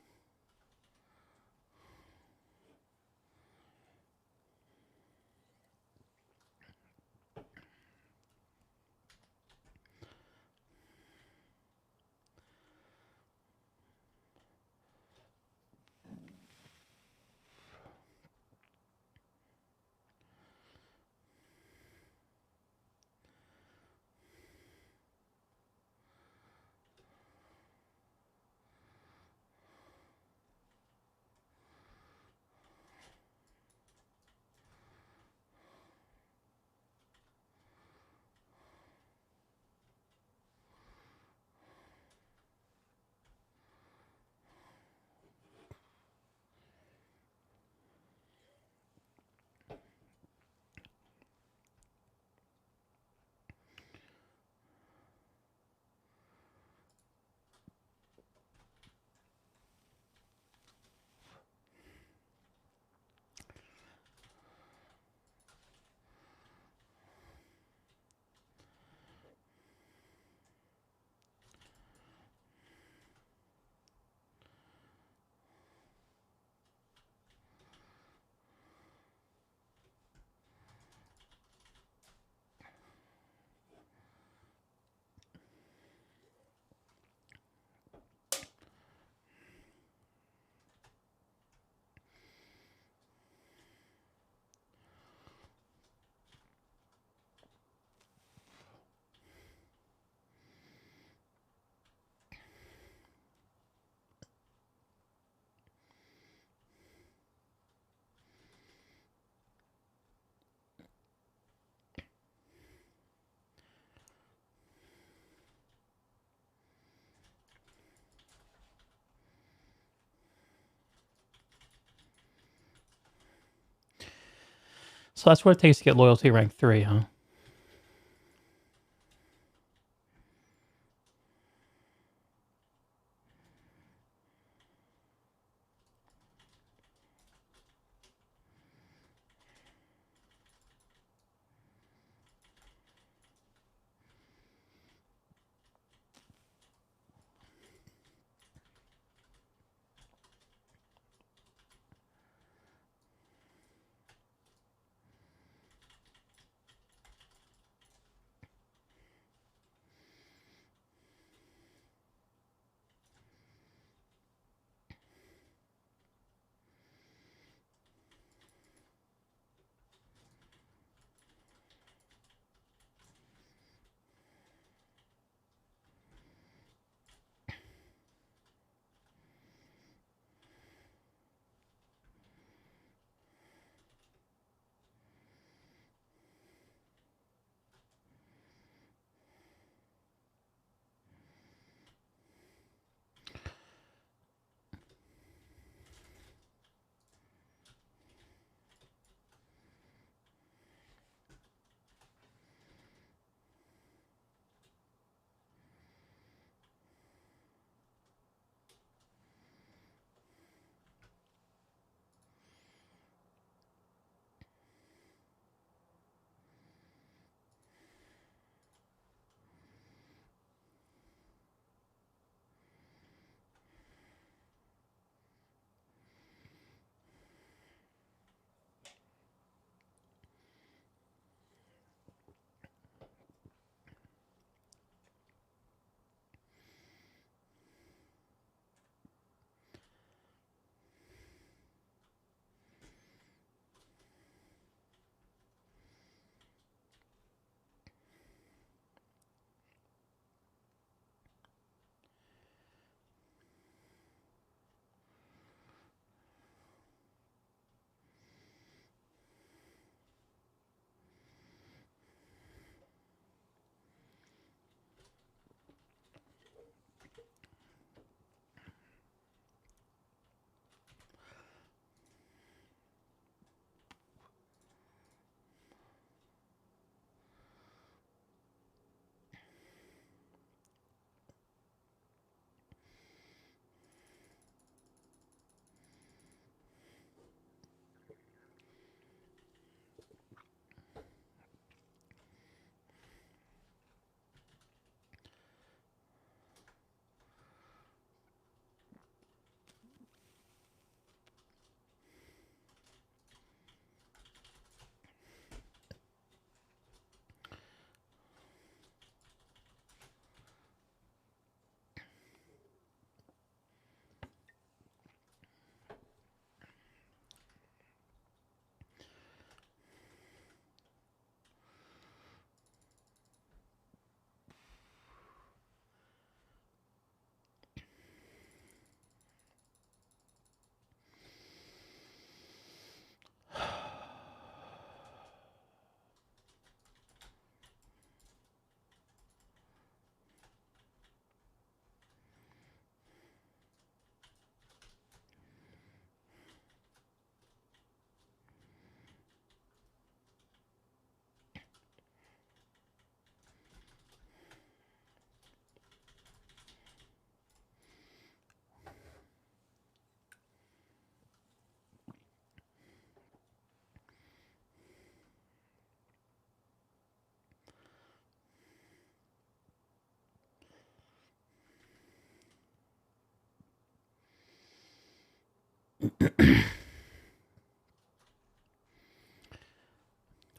So that's what it takes to get loyalty rank 3, huh?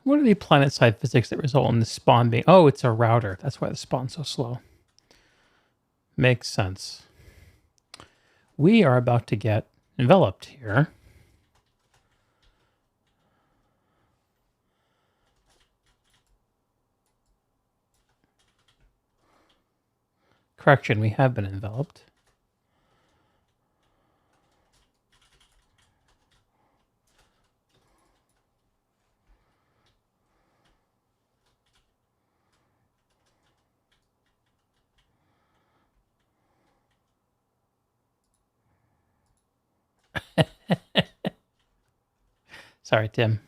What are the planet-side physics that result in the spawn being... Oh, it's a router. That's why the spawn's so slow. Makes sense. We are about to get enveloped here. Correction, we have been enveloped. Sorry, Tim.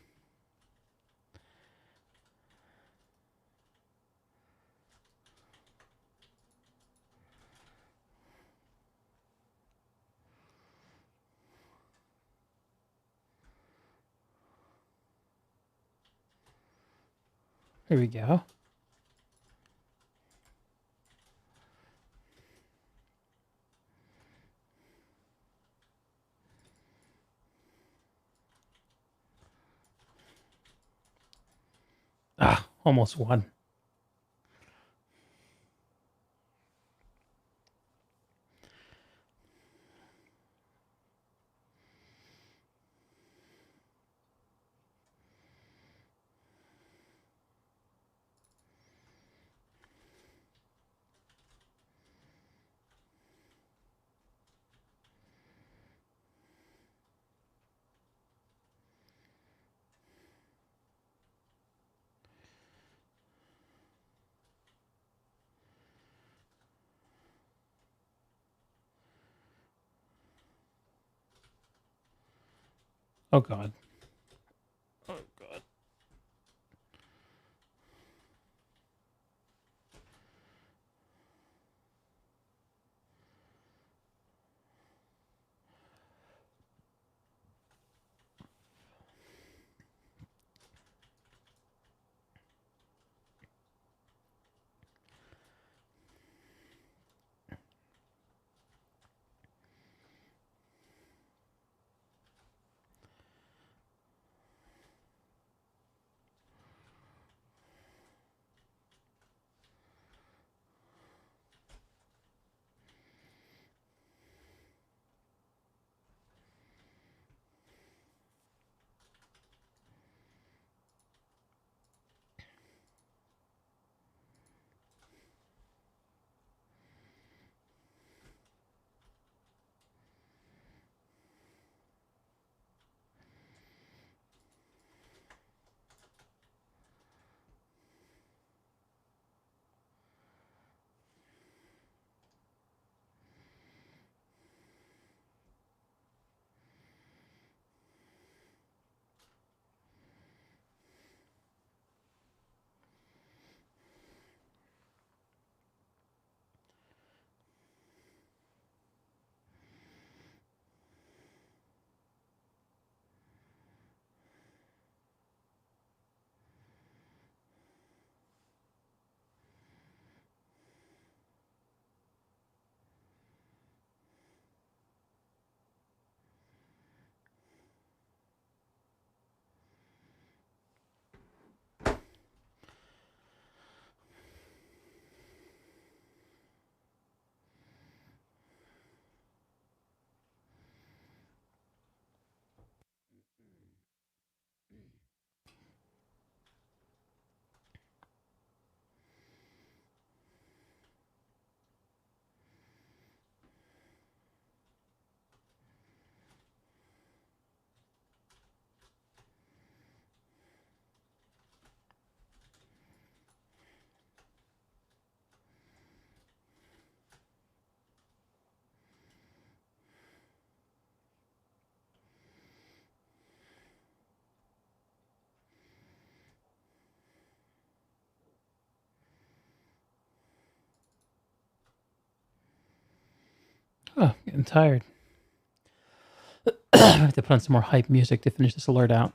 Here we go. Ah, almost won. Oh god. Oh god. Oh, getting tired. I have to put on some more hype music to finish this alert out.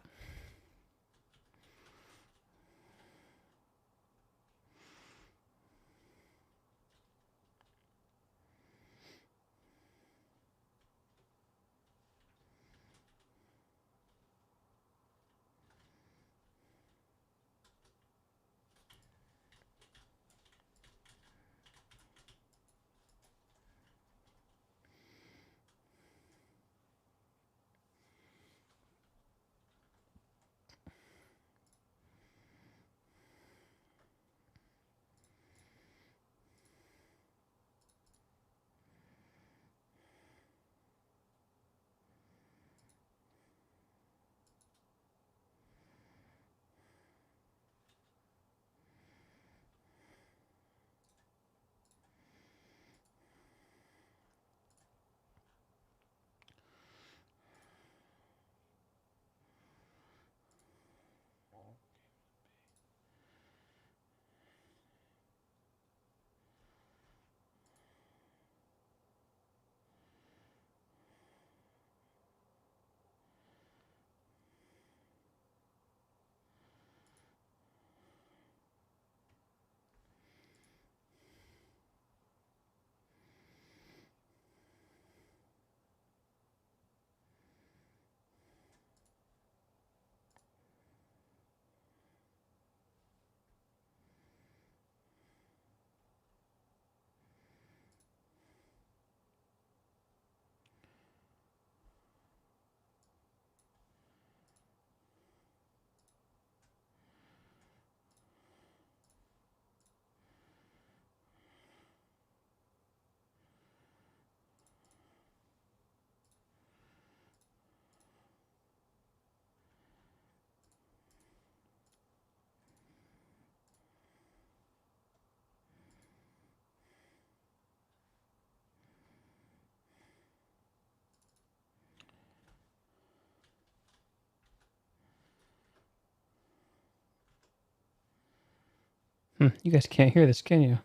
You guys can't hear this, can you?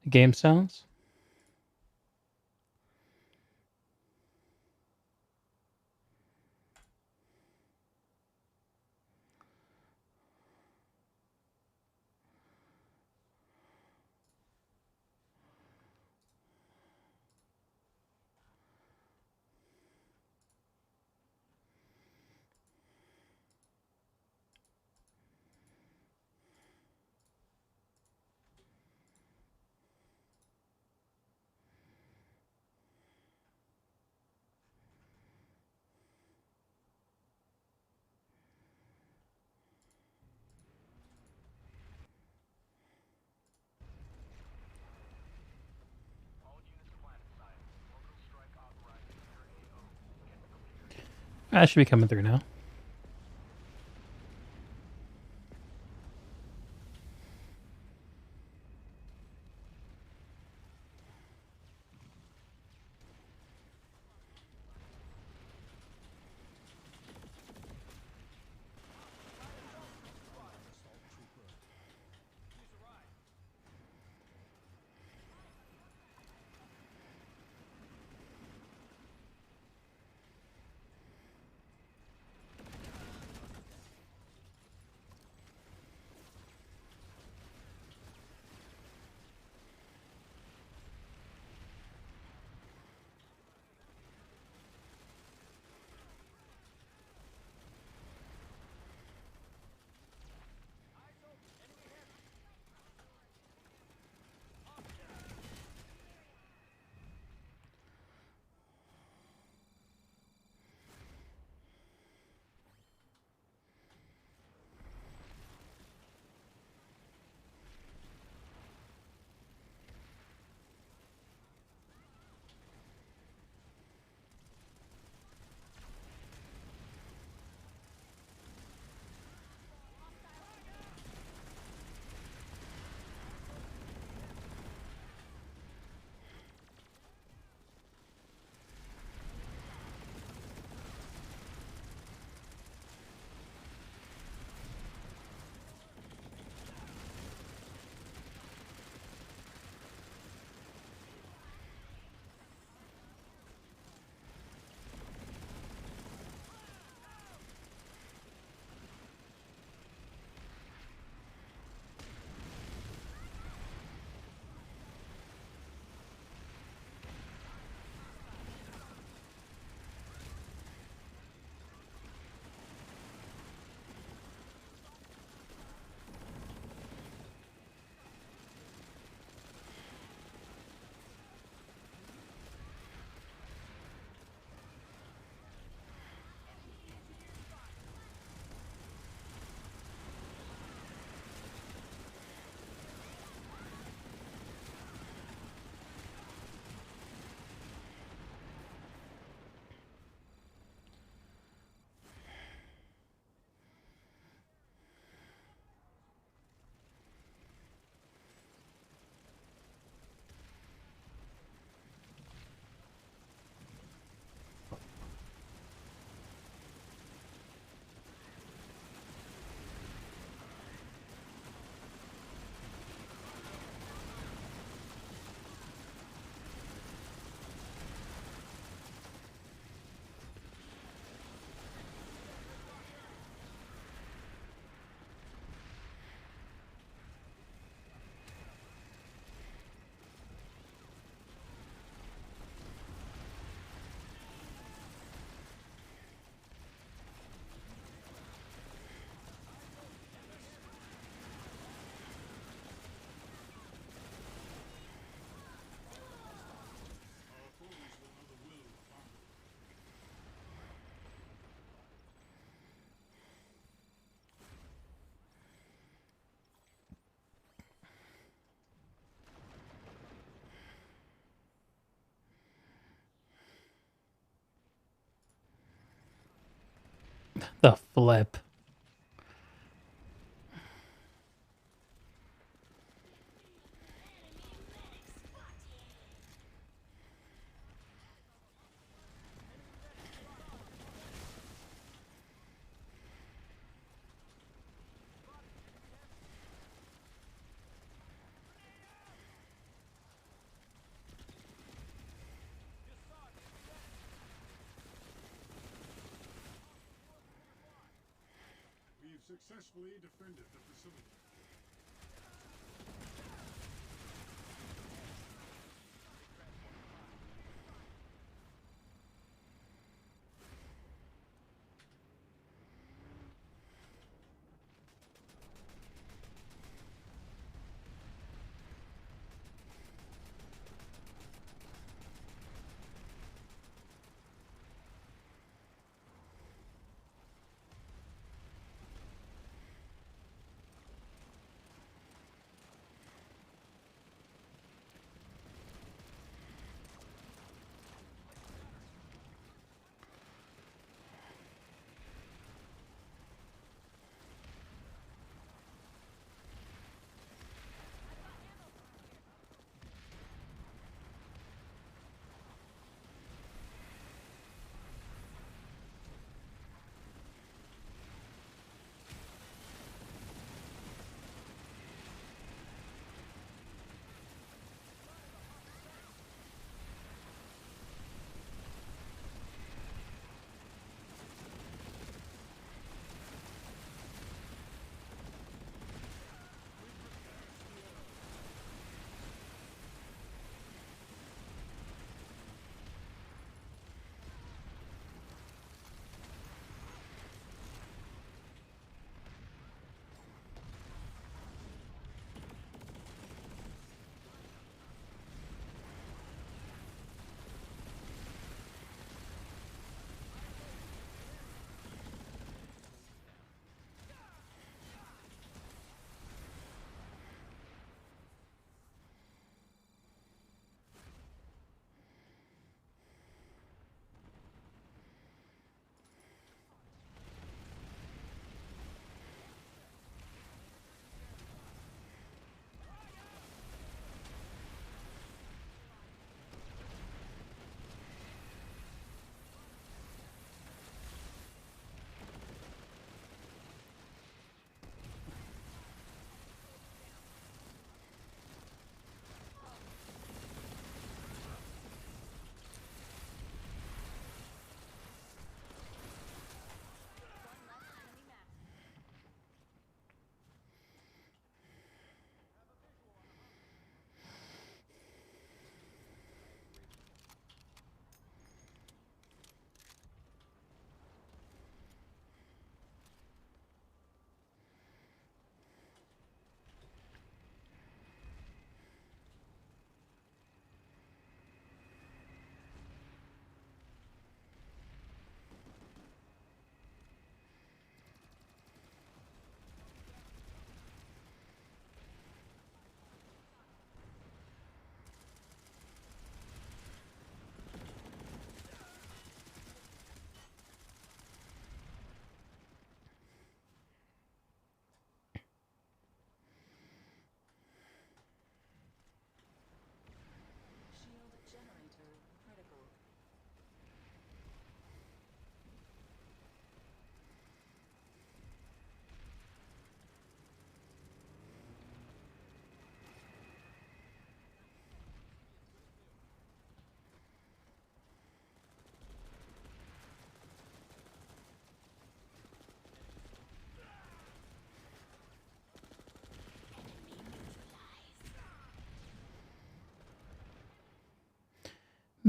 The game sounds? That should be coming through now. The flip. successfully defended the facility.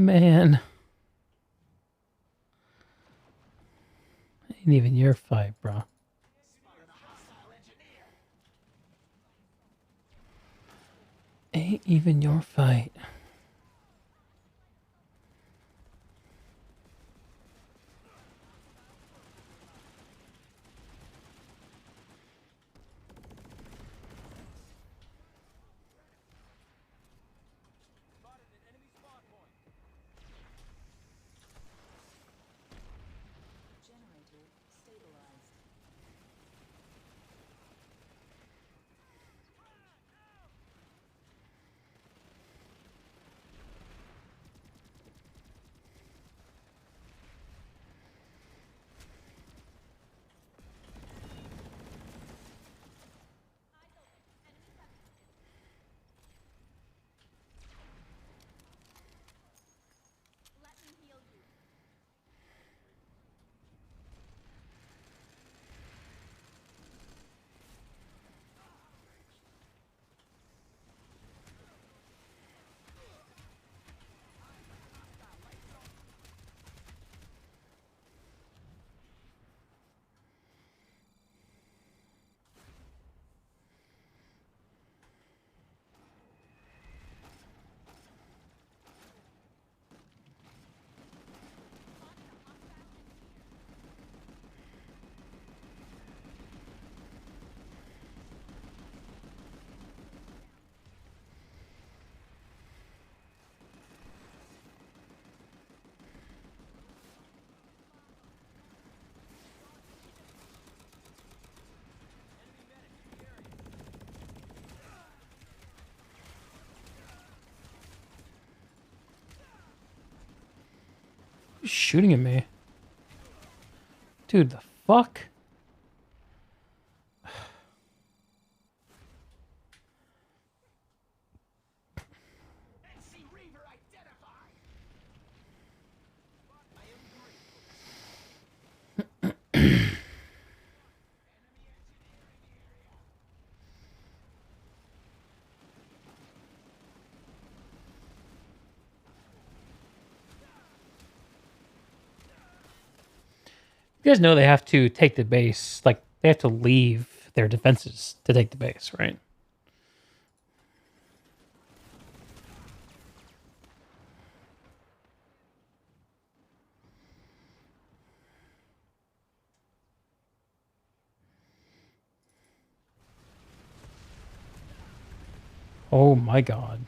Man. Ain't even your fight, bro. Ain't even your fight. Who's shooting at me? Dude, the fuck? You guys know they have to take the base. Like, they have to leave their defenses to take the base, right? Oh my god.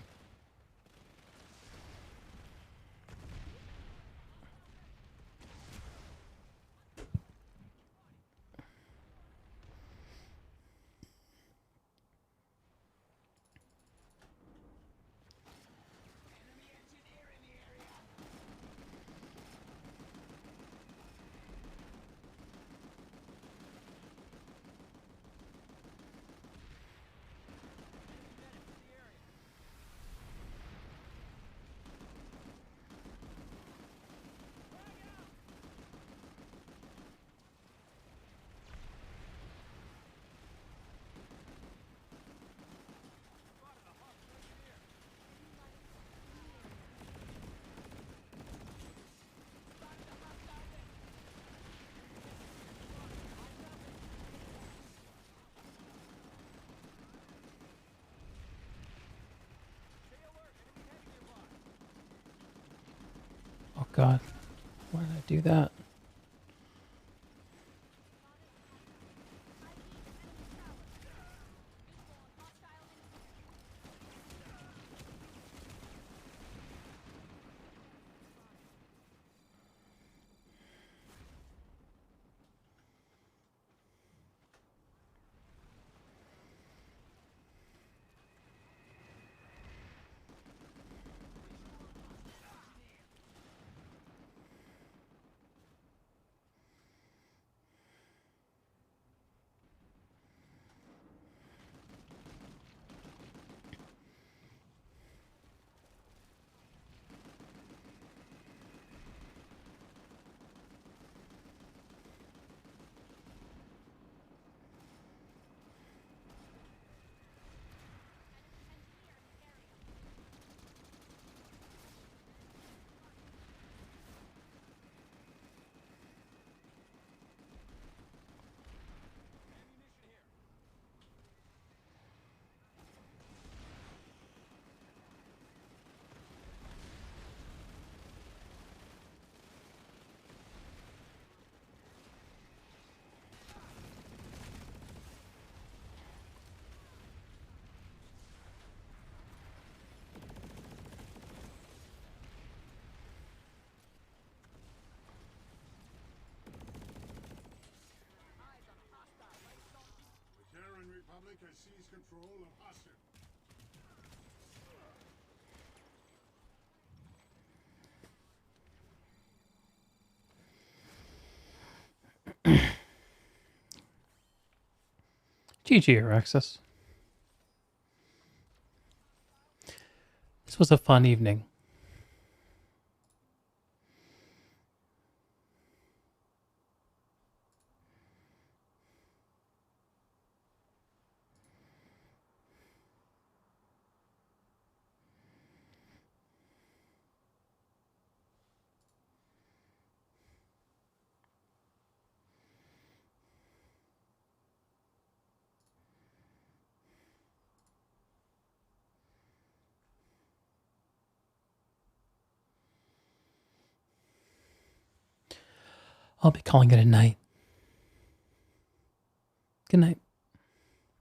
Oh god. Why did I do that? The Terran Republic has seized control of Austin. GG, Araxis. This was a fun evening. I'll be calling it a night. Good night.